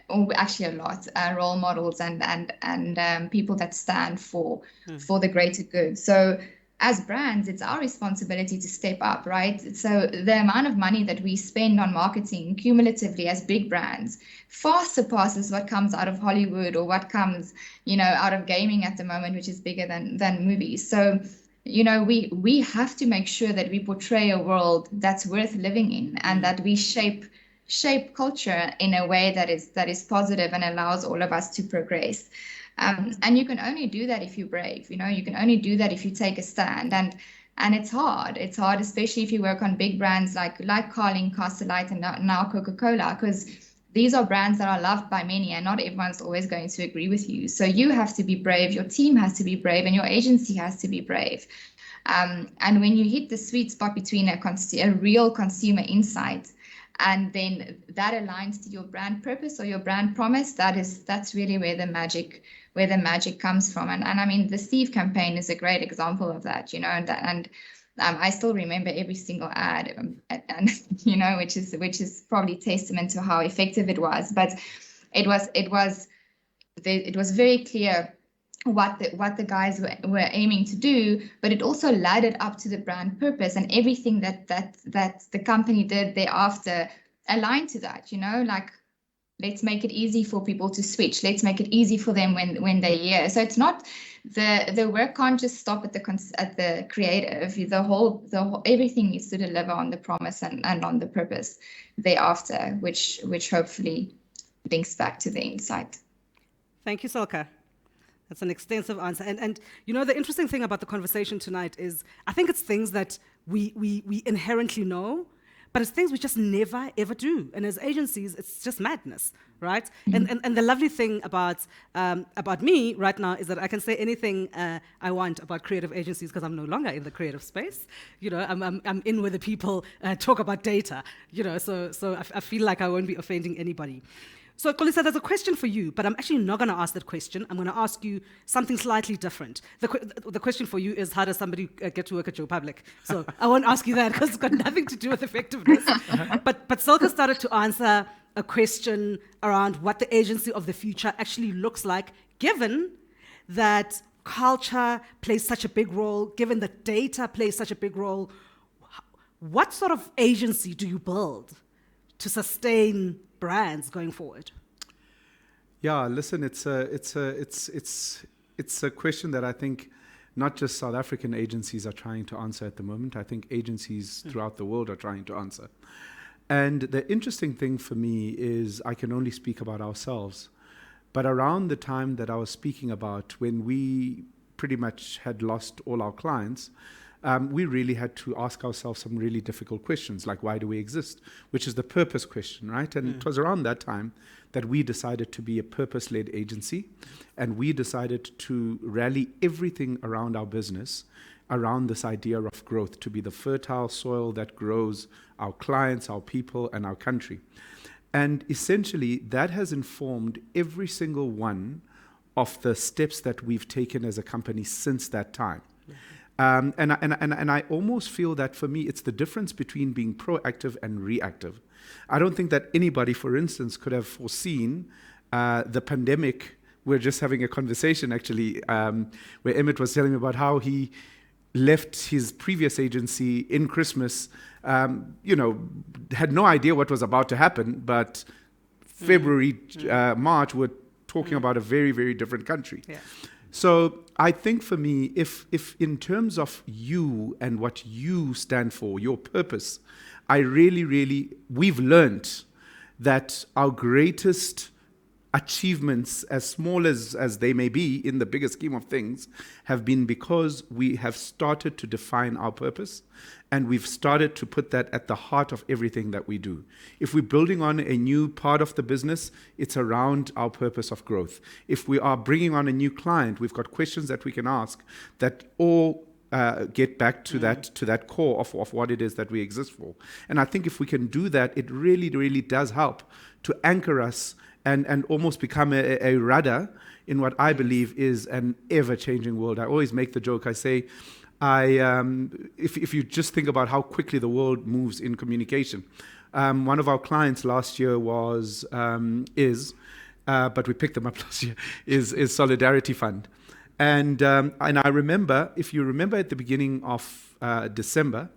Speaker 3: or actually a lot, role models and people that stand for the greater good. So as brands, it's our responsibility to step up, right? So the amount of money that we spend on marketing cumulatively as big brands far surpasses what comes out of Hollywood, or what comes, you know, out of gaming at the moment, which is bigger than movies. So, you know, we have to make sure that we portray a world that's worth living in, and that we shape culture in a way that is positive and allows all of us to progress. And you can only do that if you're brave. You know, you can only do that if you take a stand. And it's hard. It's hard, especially if you work on big brands like Carling, Castlelight, and now Coca-Cola, because these are brands that are loved by many, and not everyone's always going to agree with you. So you have to be brave. Your team has to be brave, and your agency has to be brave. And when you hit the sweet spot between a real consumer insight, and then that aligns to your brand purpose or your brand promise, that's really where the magic comes from. And I mean, the Steve campaign is a great example of that, you know, and I still remember every single ad, and you know, which is probably testament to how effective it was. But it was very clear what the guys were aiming to do, but it also ladded up to the brand purpose, and everything that the company did thereafter aligned to that, you know, like, let's make it easy for people to switch. Let's make it easy for them when they're here. So it's not the work can't just stop at the creative. The whole everything needs to deliver on the promise and on the purpose thereafter, which hopefully links back to the insight.
Speaker 2: Thank you, Silke. That's an extensive answer. And you know, the interesting thing about the conversation tonight is I think it's things that we inherently know, But it's things we just never, ever do. And as agencies, it's just madness, right? And the lovely thing about me right now is that I can say anything I want about creative agencies because I'm no longer in the creative space. You know, I'm in where the people talk about data, you know, so I feel like I won't be offending anybody. So, Xolisa, there's a question for you, but I'm actually not going to ask that question. I'm going to ask you something slightly different. The question for you is, how does somebody get to work at Joe Public? So I won't ask you that because it's got nothing to do with effectiveness. But Silke started to answer a question around what the agency of the future actually looks like, given that culture plays such a big role, given that data plays such a big role. What sort of agency do you build to sustain brands going forward?
Speaker 4: Yeah, listen, it's a question that I think not just South African agencies are trying to answer at the moment. I think agencies throughout the world are trying to answer. And the interesting thing for me is I can only speak about ourselves. But around the time that I was speaking about, when we pretty much had lost all our clients, we really had to ask ourselves some really difficult questions, like why do we exist, which is the purpose question, right? And it was around that time that we decided to be a purpose-led agency, and we decided to rally everything around our business around this idea of growth, to be the fertile soil that grows our clients, our people, and our country. And essentially, that has informed every single one of the steps that we've taken as a company since that time. And I almost feel that for me, it's the difference between being proactive and reactive. I don't think that anybody, for instance, could have foreseen the pandemic. We're just having a conversation, actually, where Emmet was telling me about how he left his previous agency in Christmas, had no idea what was about to happen, but February, March, we're talking about a very, very different country. Yeah. So I think for me, if in terms of you and what you stand for, your purpose, we've learned that our greatest achievements, as small as they may be in the bigger scheme of things, have been because we have started to define our purpose, and we've started to put that at the heart of everything that we do. If we're building on a new part of the business, it's around our purpose of growth. If we are bringing on a new client, we've got questions that we can ask that all get back to that core of what it is that we exist for. And I think if we can do that, it really, really does help to anchor us and almost become a rudder in what I believe is an ever-changing world. I always make the joke, I say, if you just think about how quickly the world moves in communication. One of our clients last year but we picked them up last year, is Solidarity Fund. And I remember, if you remember at the beginning of December,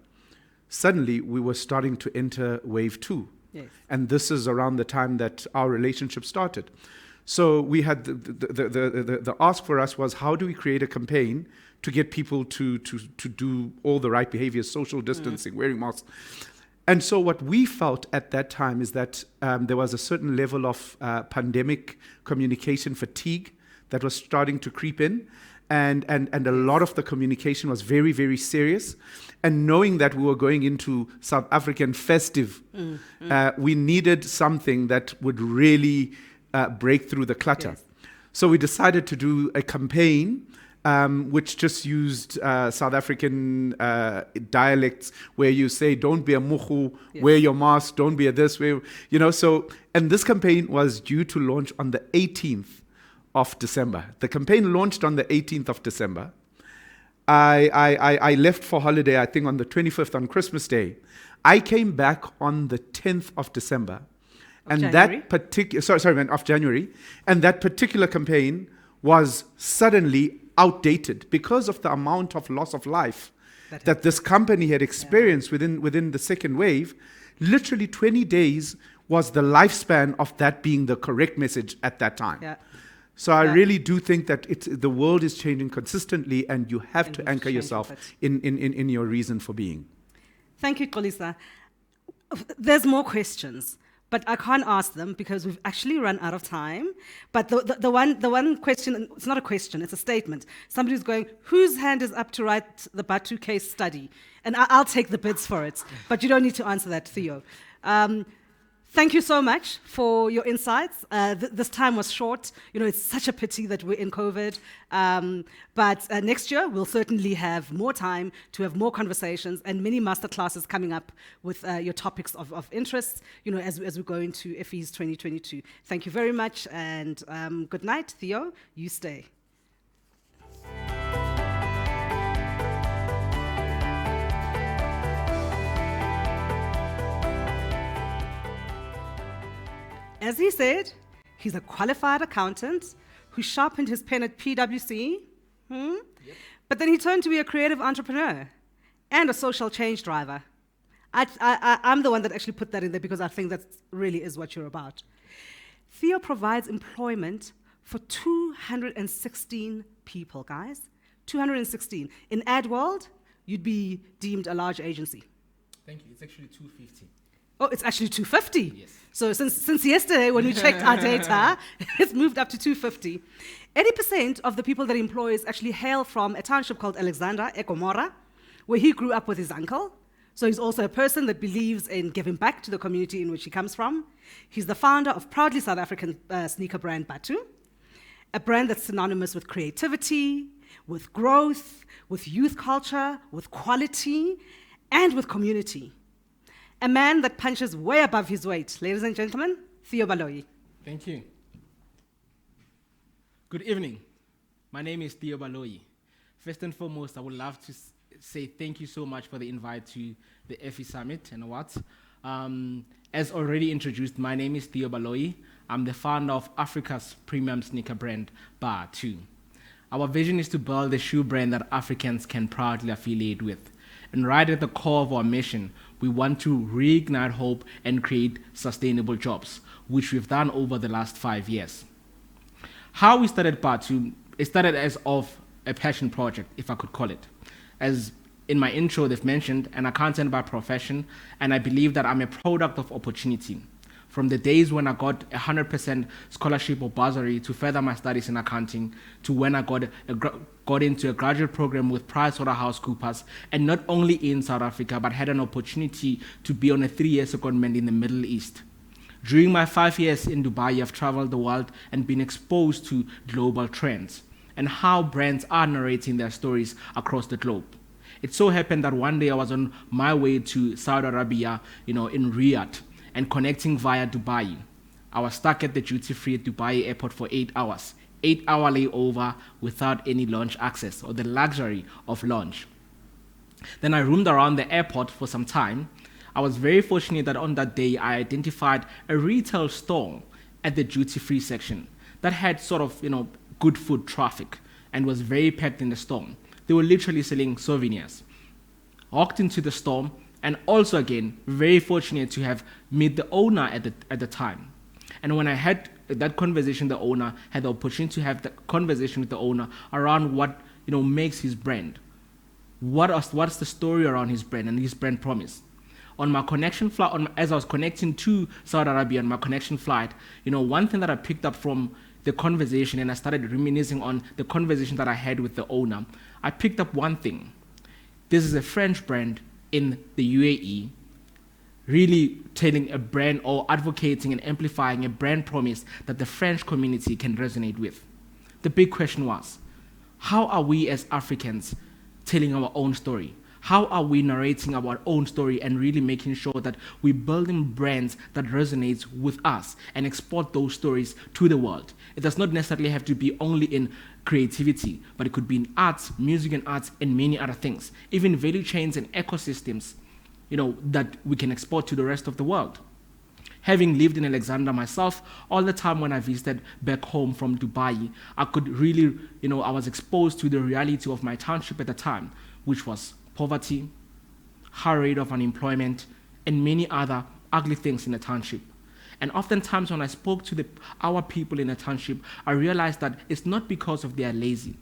Speaker 4: suddenly we were starting to enter wave 2. Yes. And this is around the time that our relationship started. So we had the ask for us was, how do we create a campaign to get people to do all the right behaviors, social distancing, wearing masks. And so what we felt at that time is that there was a certain level of pandemic communication fatigue that was starting to creep in. And a lot of the communication was very, very serious. And knowing that we were going into South African festive, we needed something that would really break through the clutter. Yes. So we decided to do a campaign which just used South African dialects, where you say, don't be a muhu, wear your mask, don't be a this, and this campaign was due to launch on the 18th of December. The campaign launched on the 18th of December. I left for holiday, I think on the 25th, on Christmas Day. I came back on the 10th of December. Of January. And that particular campaign was suddenly outdated because of the amount of loss of life that this company had experienced within the second wave. Literally 20 days was the lifespan of that being the correct message at that time. Yeah. So I really do think that the world is changing consistently, and you have to anchor yourself in your reason for being.
Speaker 2: Thank you, Xolisa. There's more questions, but I can't ask them because we've actually run out of time. But the one question, it's not a question, it's a statement. Somebody's going, whose hand is up to write the Bathu case study? And I'll take the bids for it. But you don't need to answer that, Theo. Thank you so much for your insights. This time was short. It's such a pity that we're in COVID. But next year, we'll certainly have more time to have more conversations and many masterclasses coming up with your topics of interest, as we go into Effie's 2022. Thank you very much, and good night, Theo. You stay. As he said, he's a qualified accountant who sharpened his pen at PwC, but then he turned to be a creative entrepreneur and a social change driver. I'm the one that actually put that in there because I think that really is what you're about. Theo provides employment for 216 people, guys. 216. In ad world, you'd be deemed a large agency.
Speaker 7: Thank you. It's actually 250.
Speaker 2: Oh, it's actually 250.
Speaker 7: Yes.
Speaker 2: So since yesterday when we checked our data, it's moved up to 250. 80% of the people that he employs actually hail from a township called Alexander, Ekomora, where he grew up with his uncle. So he's also a person that believes in giving back to the community in which he comes from. He's the founder of proudly South African sneaker brand Bathu, a brand that's synonymous with creativity, with growth, with youth culture, with quality, and with community. A man that punches way above his weight. Ladies and gentlemen, Theo Baloyi.
Speaker 7: Thank you. Good evening. My name is Theo Baloyi. First and foremost, I would love to say thank you so much for the invite to the Effie Summit and Awards. As already introduced, my name is Theo Baloyi. I'm the founder of Africa's premium sneaker brand, Bathu. Our vision is to build a shoe brand that Africans can proudly affiliate with. And right at the core of our mission, we want to reignite hope and create sustainable jobs, which we've done over the last 5 years. How we started Bathu, it started as of a passion project, if I could call it. As in my intro, they've mentioned, an accountant by profession, and I believe that I'm a product of opportunity. From the days when I got 100% scholarship or bursary to further my studies in accounting, to when I got into a graduate program with PricewaterhouseCoopers, and not only in South Africa, but had an opportunity to be on a 3-year secondment in the Middle East. During my 5 years in Dubai, I've traveled the world and been exposed to global trends and how brands are narrating their stories across the globe. It so happened that one day I was on my way to Saudi Arabia, in Riyadh, and connecting via Dubai. I was stuck at the duty-free Dubai airport for 8 hours. 8-hour layover without any lounge access or the luxury of lounge. Then I roamed around the airport for some time. I was very fortunate that on that day I identified a retail store at the duty-free section that had sort of, good foot traffic and was very packed in the store. They were literally selling souvenirs. I walked into the store, and also again, very fortunate to have met the owner at the time. And when I had that conversation, the owner had the opportunity to have the conversation with the owner around what makes his brand. What's the story around his brand and his brand promise? On my connection flight, as I was connecting to Saudi Arabia on my connection flight, one thing that I picked up from the conversation, and I started reminiscing on the conversation that I had with the owner, I picked up one thing. This is a French brand in the UAE, really telling a brand or advocating and amplifying a brand promise that the French community can resonate with. The big question was, how are we as Africans telling our own story? How are we narrating our own story and really making sure that we're building brands that resonates with us and export those stories to the world? It does not necessarily have to be only in creativity, but it could be in arts, music and arts, and many other things. Even value chains and ecosystems, that we can export to the rest of the world. Having lived in Alexandria myself, all the time when I visited back home from Dubai, I could really, I was exposed to the reality of my township at the time, which was poverty, high rate of unemployment, and many other ugly things in the township. And oftentimes when I spoke to our people in the township, I realized that it's not because of they are lazy.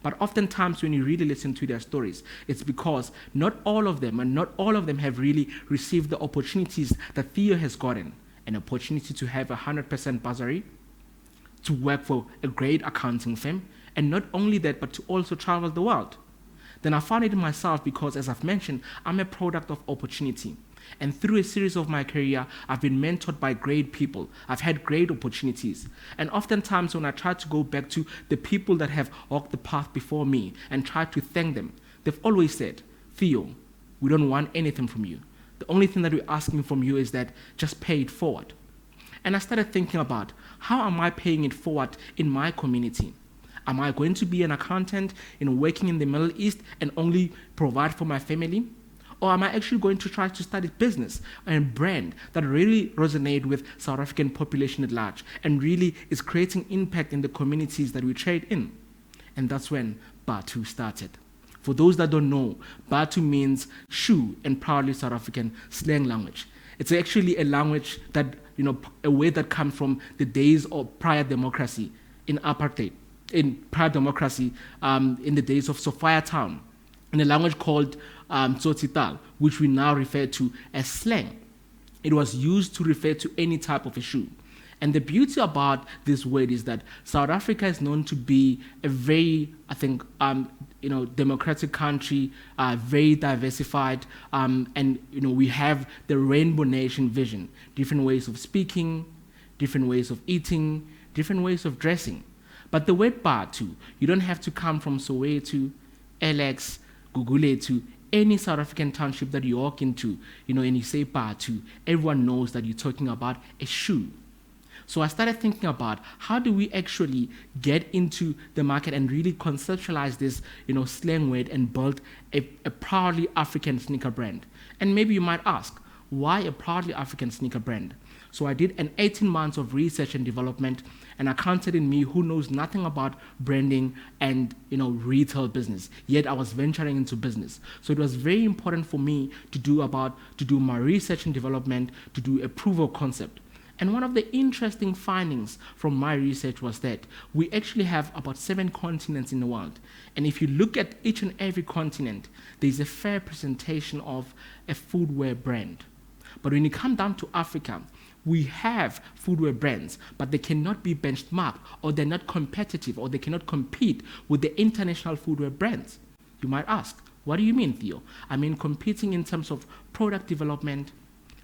Speaker 7: But oftentimes when you really listen to their stories, it's because not all of them have really received the opportunities that Theo has gotten. an opportunity to have 100% bursary, to work for a great accounting firm, and not only that, but to also travel the world. Then I found it in myself because, as I've mentioned, I'm a product of opportunity. And through a series of my career, I've been mentored by great people. I've had great opportunities. And oftentimes when I try to go back to the people that have walked the path before me and try to thank them, they've always said, Theo, we don't want anything from you. The only thing that we're asking from you is that just pay it forward. And I started thinking about, how am I paying it forward in my community? Am I going to be an accountant, working in the Middle East and only provide for my family? Or am I actually going to try to study business and brand that really resonate with South African population at large and really is creating impact in the communities that we trade in? And that's when Bathu started. For those that don't know, Bathu means shoe in proudly South African slang language. It's actually a language that, a word that comes from the days of prior democracy in apartheid, in prior democracy in the days of Sophiatown, in a language called Tsotsital, which we now refer to as slang. It was used to refer to any type of a shoe. And the beauty about this word is that South Africa is known to be a very, democratic country, very diversified, and we have the rainbow nation vision, different ways of speaking, different ways of eating, different ways of dressing. But the word Bathu, you don't have to come from Soweto, Alex, Gugulethu, any South African township that you walk into, and you say Bathu, everyone knows that you're talking about a shoe. So I started thinking about, how do we actually get into the market and really conceptualize this, slang word and build a proudly African sneaker brand? And maybe you might ask, why a proudly African sneaker brand? So I did an 18 months of research and development, and I counted in me who knows nothing about branding and retail business, yet I was venturing into business. So it was very important for me to do my research and development, to do a proof of concept. And one of the interesting findings from my research was that we actually have about 7 continents in the world. And if you look at each and every continent, there's a fair presentation of a footwear brand. But when you come down to Africa, we have footwear brands, but they cannot be benchmarked, or they're not competitive, or they cannot compete with the international footwear brands. You might ask, what do you mean, Theo? I mean competing in terms of product development,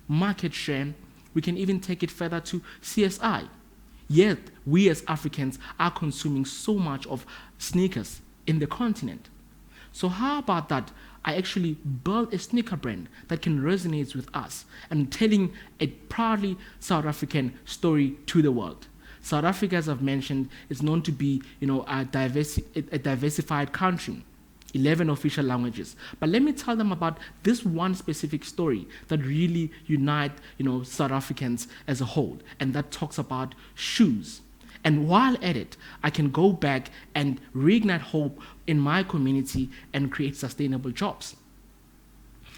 Speaker 7: market share. We can even take it further to CSI. Yet, we as Africans are consuming so much of sneakers in the continent. So how about that? I actually built a sneaker brand that can resonate with us and telling a proudly South African story to the world. South Africa, as I've mentioned, is known to be a diversified country. 11 official languages. But let me tell them about this one specific story that really unites, South Africans as a whole, and that talks about shoes. And while at it, I can go back and reignite hope in my community and create sustainable jobs.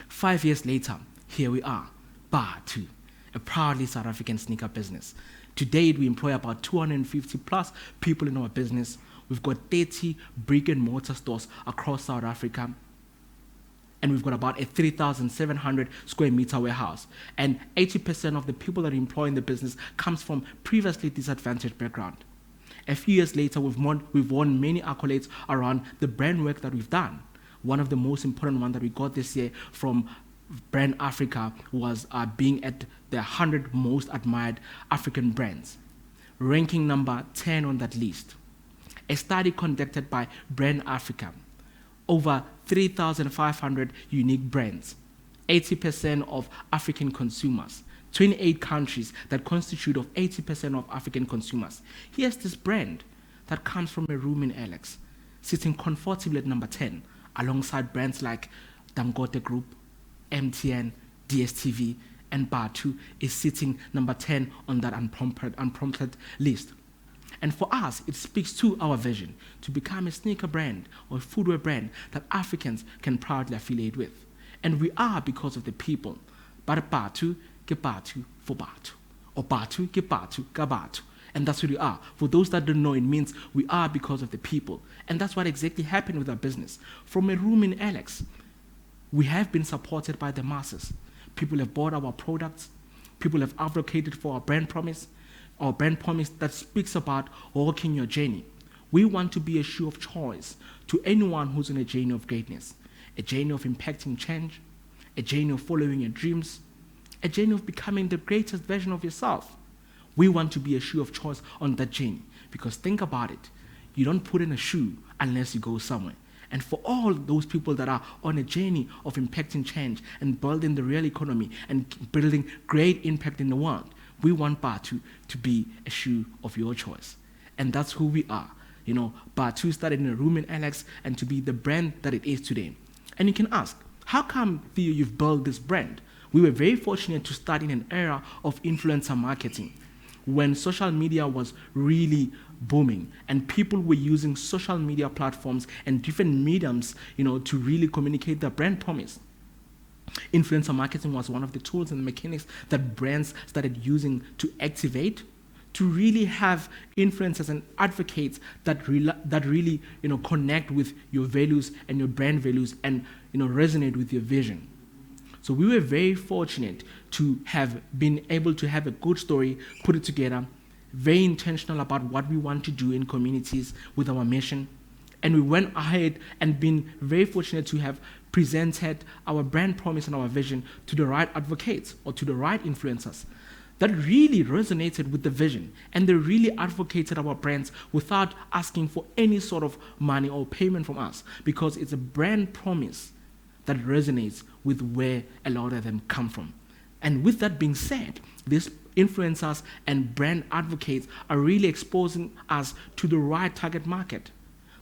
Speaker 7: 5 years later, here we are, Bathu, a proudly South African sneaker business. To date, we employ about 250 plus people in our business. We've got 30 brick and mortar stores across South Africa. And we've got about a 3,700 square meter warehouse. And 80% of the people that we employ in the business comes from previously disadvantaged background. A few years later, we've won many accolades around the brand work that we've done. One of the most important ones that we got this year from Brand Africa was being at the 100 most admired African brands, ranking number 10 on that list. A study conducted by Brand Africa, over 3,500 unique brands, 80% of African consumers, 28 countries that constitute of 80% of African consumers. Here's this brand that comes from a room in Alex, sitting comfortably at number 10, alongside brands like Dangote Group, MTN, DSTV, and Bathu is sitting number 10 on that unprompted list. And for us, it speaks to our vision to become a sneaker brand or a footwear brand that Africans can proudly affiliate with. And we are because of the people. But Bathu, ke Bathu for Bathu. Or Bathu, ke Bathu, ka Bathu. And that's what we are. For those that don't know, it means we are because of the people. And that's what exactly happened with our business. From a room in Alex, we have been supported by the masses. People have bought our products. People have advocated for our brand promise that speaks about walking your journey. We want to be a shoe of choice to anyone who's on a journey of greatness, a journey of impacting change, a journey of following your dreams, a journey of becoming the greatest version of yourself. We want to be a shoe of choice on that journey, because think about it. You don't put in a shoe unless you go somewhere. And for all those people that are on a journey of impacting change and building the real economy and building great impact in the world, we want Bathu to be a shoe of your choice. And that's who we are. Bathu started in a room in Alex and to be the brand that it is today. And you can ask, how come, Theo, you've built this brand? We were very fortunate to start in an era of influencer marketing when social media was really booming and people were using social media platforms and different mediums, to really communicate their brand promise. Influencer marketing was one of the tools and the mechanics that brands started using to activate, to really have influencers and advocates that really connect with your values and your brand values and resonate with your vision. So we were very fortunate to have been able to have a good story, put it together, very intentional about what we want to do in communities with our mission. And we went ahead and been very fortunate to have presented our brand promise and our vision to the right advocates or to the right influencers that really resonated with the vision, and they really advocated our brands without asking for any sort of money or payment from us, because it's a brand promise that resonates with where a lot of them come from. And with that being said, these influencers and brand advocates are really exposing us to the right target market,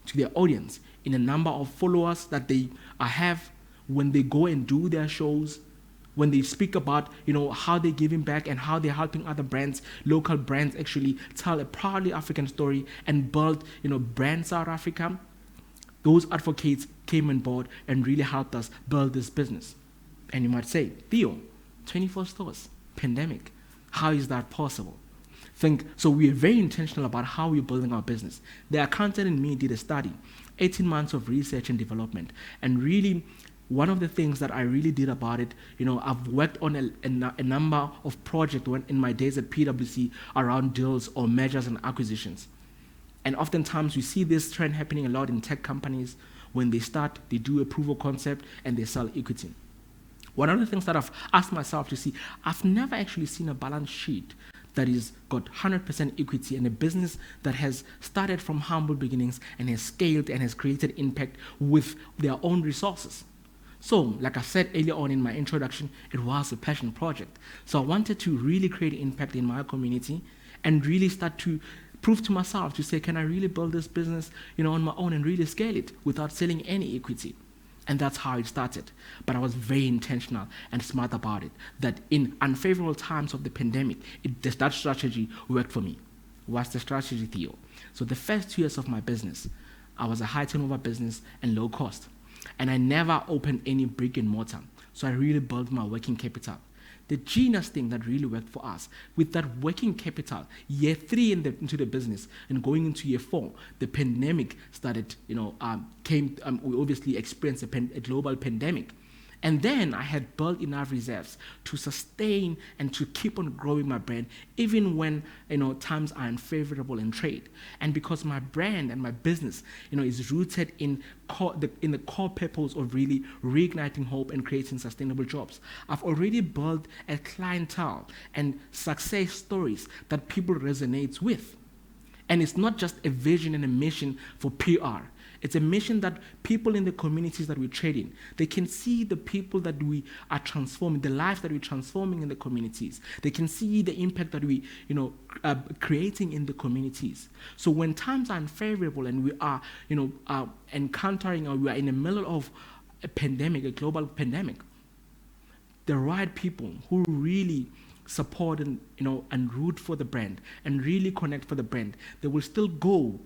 Speaker 7: to their audience, in a number of followers that they have when they go and do their shows, when they speak about how they're giving back and how they're helping other brands, local brands actually tell a proudly African story and build brand South Africa. Those advocates came on board and really helped us build this business. And you might say, Theo, 24 stores, pandemic, how is that possible? So we are very intentional about how we're building our business. The accountant in me did a study, 18 months of research and development, and really one of the things that I really did about it, I've worked on a number of projects in my days at PwC around deals or mergers and acquisitions. And oftentimes we see this trend happening a lot in tech companies. When they start, they do a proof of concept and they sell equity. One of the things that I've asked myself to see, I've never actually seen a balance sheet that is got 100% equity in a business that has started from humble beginnings and has scaled and has created impact with their own resources. So, like I said earlier on in my introduction, it was a passion project. So I wanted to really create impact in my community and really start to prove to myself to say, can I really build this business, on my own and really scale it without selling any equity? And that's how it started. But I was very intentional and smart about it, that in unfavorable times of the pandemic, that strategy worked for me. What's the strategy, Theo? So the first 2 years of my business, I was a high turnover business and low cost. And I never opened any brick and mortar. So I really built my working capital. The genius thing that really worked for us, with that working capital, year 3 into the business and going into year 4, the pandemic started, we obviously experienced a global pandemic. And then I had built enough reserves to sustain and to keep on growing my brand, even when times are unfavorable in trade. And because my brand and my business, is rooted in the core purpose of really reigniting hope and creating sustainable jobs, I've already built a clientele and success stories that people resonate with. And it's not just a vision and a mission for PR. It's a mission that people in the communities that we trade in, they can see the people that we are transforming, the lives that we're transforming in the communities. They can see the impact that we, creating in the communities. So when times are unfavorable and we are, encountering or we are in the middle of a pandemic, a global pandemic, the right people who really support and root for the brand and really connect for the brand, they will still go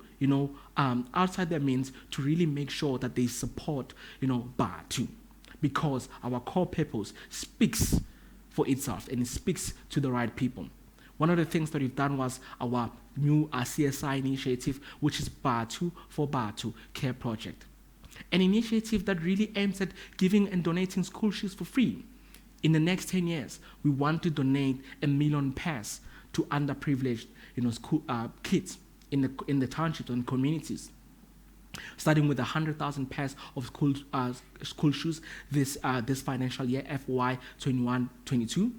Speaker 7: outside their means to really make sure that they support Bathu, because our core purpose speaks for itself and it speaks to the right people. One of the things that we've done was our new CSI initiative, which is Bathu for Bathu Care Project, an initiative that really aims at giving and donating school shoes for free. in the next 10 years, we want to donate 1 million pairs to underprivileged, school, kids in the townships and communities. Starting with 100,000 pairs of school shoes this financial year, FY 21-22.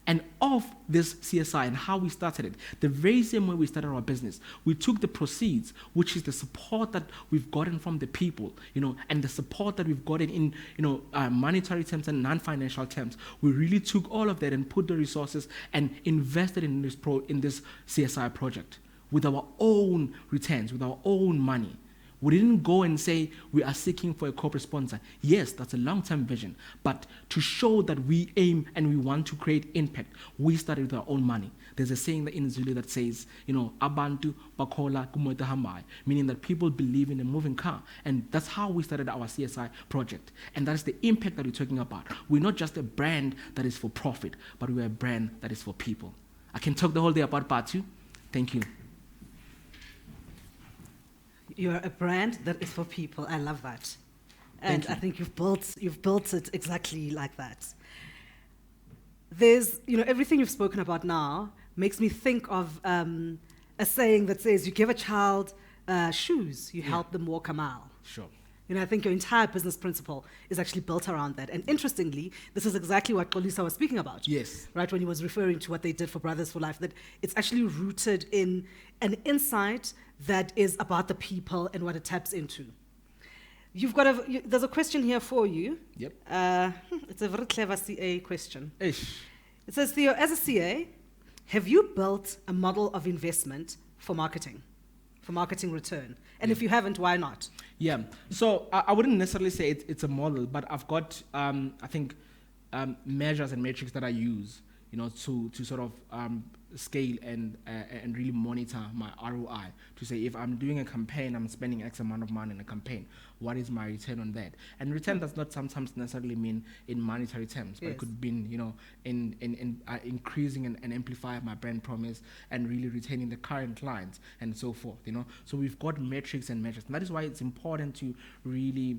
Speaker 7: And of this CSI and how we started it, the very same way we started our business, we took the proceeds, which is the support that we've gotten from the people, and the support that we've gotten in, monetary terms and non-financial terms. We really took all of that and put the resources and invested in this CSI project with our own returns, with our own money. We didn't go and say we are seeking for a corporate sponsor. Yes, that's a long-term vision. But to show that we aim and we want to create impact, we started with our own money. There's a saying in Zulu that says, abantu bakholwa kumoto hambayo, meaning that people believe in a moving car. And that's how we started our CSI project. And that's the impact that we're talking about. We're not just a brand that is for profit, but we're a brand that is for people. I can talk the whole day about Bathu. Thank you.
Speaker 2: You're a brand that is for people. I love that. And I think you've built it exactly like that. There's, everything you've spoken about now makes me think of a saying that says, you give a child shoes, you help them walk a mile.
Speaker 7: Sure.
Speaker 2: I think your entire business principle is actually built around that. And interestingly, this is exactly what Xolisa was speaking about.
Speaker 7: Yes.
Speaker 2: Right, when he was referring to what they did for Brothers for Life, that it's actually rooted in an insight that is about the people and what it taps into. There's a question here for you.
Speaker 7: Yep.
Speaker 2: It's a very clever CA question.
Speaker 7: Ish.
Speaker 2: It says, Theo, as a CA, have you built a model of investment for marketing return? And if you haven't, why not?
Speaker 7: Yeah. So I wouldn't necessarily say it's a model, but I've got, I think, measures and metrics that I use, to sort of scale and really monitor my ROI to say if I'm doing a campaign, I'm spending X amount of money in a campaign, what is my return on that? And return does not sometimes necessarily mean in monetary terms, but it could mean, in increasing and amplifying my brand promise and really retaining the current clients and so forth, So we've got metrics and measures. And that is why it's important to really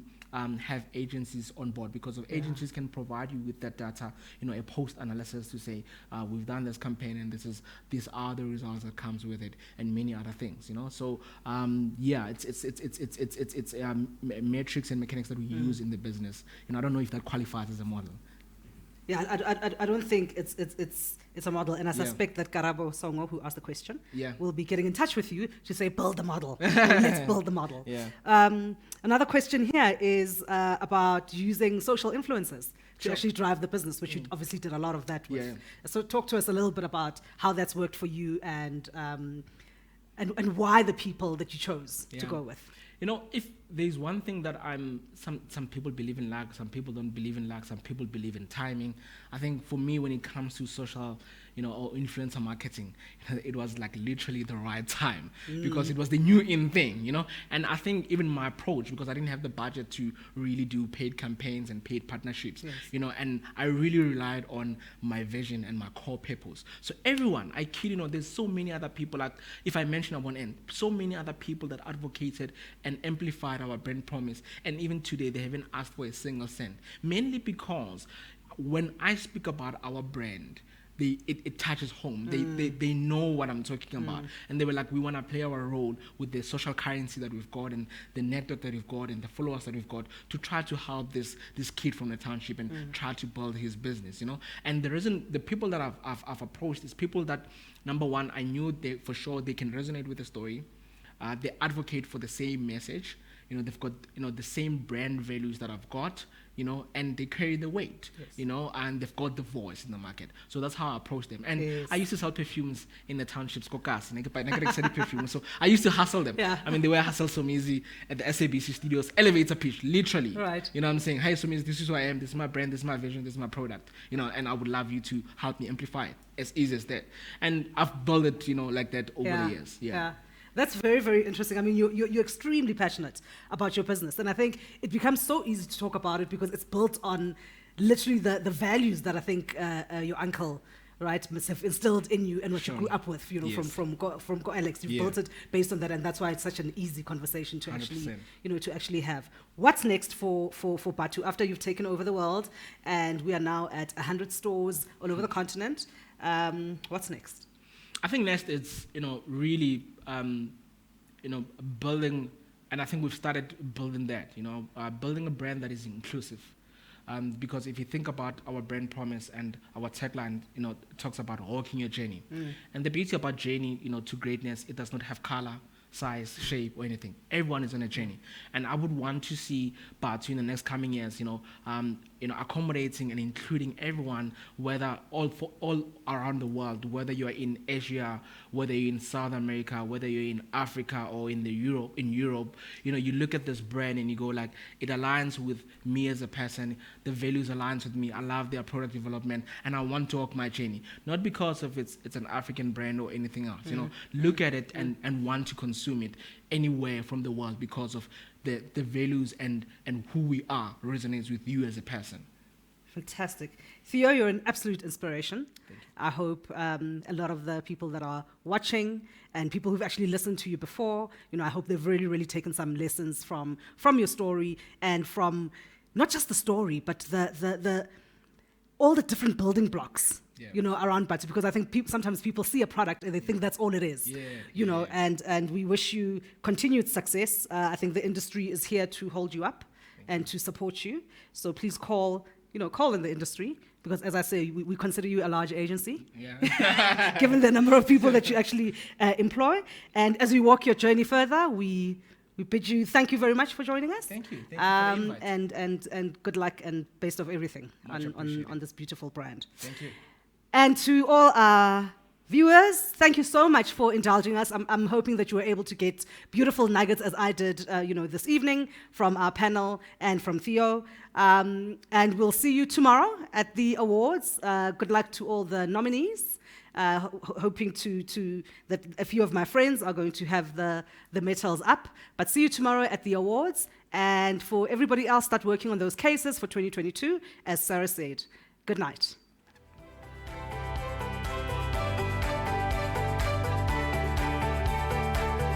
Speaker 7: have agencies on board, because of agencies can provide you with that data, a post analysis to say, we've done this campaign and these are the results that comes with it, and many other things, So it's metrics and mechanics that we use in the business. I don't know if that qualifies as a model.
Speaker 2: Yeah, I don't think it's a model, and I suspect that Karabo Songo, who asked the question, will be getting in touch with you to say, build the model. Let's build the model.
Speaker 7: Yeah.
Speaker 2: Another question here is about using social influencers to actually drive the business, which you obviously did a lot of that with. Yeah. So talk to us a little bit about how that's worked for you and why the people that you chose to go with.
Speaker 7: If there's one thing that some people believe in luck, some people don't believe in luck, some people believe in timing. I think for me, when it comes to social, or influencer marketing, it was like literally the right time because it was the new in thing, And I think even my approach, because I didn't have the budget to really do paid campaigns and paid partnerships, and I really relied on my vision and my core purpose. So everyone, I kid you not, there's so many other people, like if I mention at one end, so many other people that advocated and amplified our brand promise, and even today they haven't asked for a single cent, mainly because when I speak about our brand, it touches home. They know what I'm talking about. And they were like, we want to play our role with the social currency that we've got and the network that we've got and the followers that we've got to try to help this kid from the township and try to build his business, And the people that I've approached is people that, number one, I knew for sure they can resonate with the story. They advocate for the same message. They've got, the same brand values that I've got, and they carry the weight, and they've got the voice in the market. So that's how I approach them. And I used to sell perfumes in the townships, perfumes. So I used to hustle them.
Speaker 2: Yeah.
Speaker 7: I mean, they were hustle Somizi at the SABC studios, elevator pitch, literally.
Speaker 2: Right.
Speaker 7: I'm saying, hey, Somizi, this is who I am, this is my brand, this is my vision, this is my product, and I would love you to help me amplify it, as easy as that. And I've built it, like that over the years. Yeah.
Speaker 2: That's very, very interesting. I mean, you're extremely passionate about your business. And I think it becomes so easy to talk about it because it's built on literally the values that I think your uncle, right, must have instilled in you and what
Speaker 7: Sure.
Speaker 2: you grew up with, you know,
Speaker 7: Yes.
Speaker 2: from Go Alex. You've
Speaker 7: Yeah.
Speaker 2: built it based on that, and that's why it's such an easy conversation to actually,
Speaker 7: 100%.
Speaker 2: you know, to actually have. What's next for Bathu after you've taken over the world, and we are now at 100 stores all over the continent? What's next?
Speaker 7: I think next it's, you know, really, you know, building, and I think we've started building that, you know, building a brand that is inclusive. Because if you think about our brand promise and our tagline, you know, it talks about walking your journey. And the beauty about journey, you know, to greatness, it does not have color, size, shape, or anything. Everyone is on a journey. And I would want to see Bathu in the next coming years, you know, accommodating and including everyone, whether all around the world, whether you're in Asia, whether you're in South America, whether you're in Africa or in Europe, you know, you look at this brand and you go like, it aligns with me as a person, the values aligns with me, I love their product development, and I want to walk my journey. Not because of it's an African brand or anything else, you know, look at it and want to consume it anywhere from the world because of the values and who we are resonates with you as a person.
Speaker 2: Fantastic. Theo, you're an absolute inspiration. I hope a lot of the people that are watching and people who've actually listened to you before, you know, I hope they've really, really taken some lessons from your story and from not just the story, but the all the different building blocks, you know, around Bathu, because I think sometimes people see a product and they think that's all it is, you know, and we wish you continued success. I think the industry is here to hold you up and to support you. So please call in the industry, because as I say, we consider you a large agency, given the number of people that you actually employ. And as we walk your journey further, we bid you thank you very much for joining us.
Speaker 7: Thank you. Thank you for the invite.
Speaker 2: And good luck and best of everything on this beautiful brand.
Speaker 7: Thank you.
Speaker 2: And to all our viewers, thank you so much for indulging us. I'm hoping that you were able to get beautiful nuggets as I did, you know, this evening from our panel and from Theo. And we'll see you tomorrow at the awards. Good luck to all the nominees. Hoping that a few of my friends are going to have the medals up. But see you tomorrow at the awards. And for everybody else, start working on those cases for 2022, as Sarah said. Good night.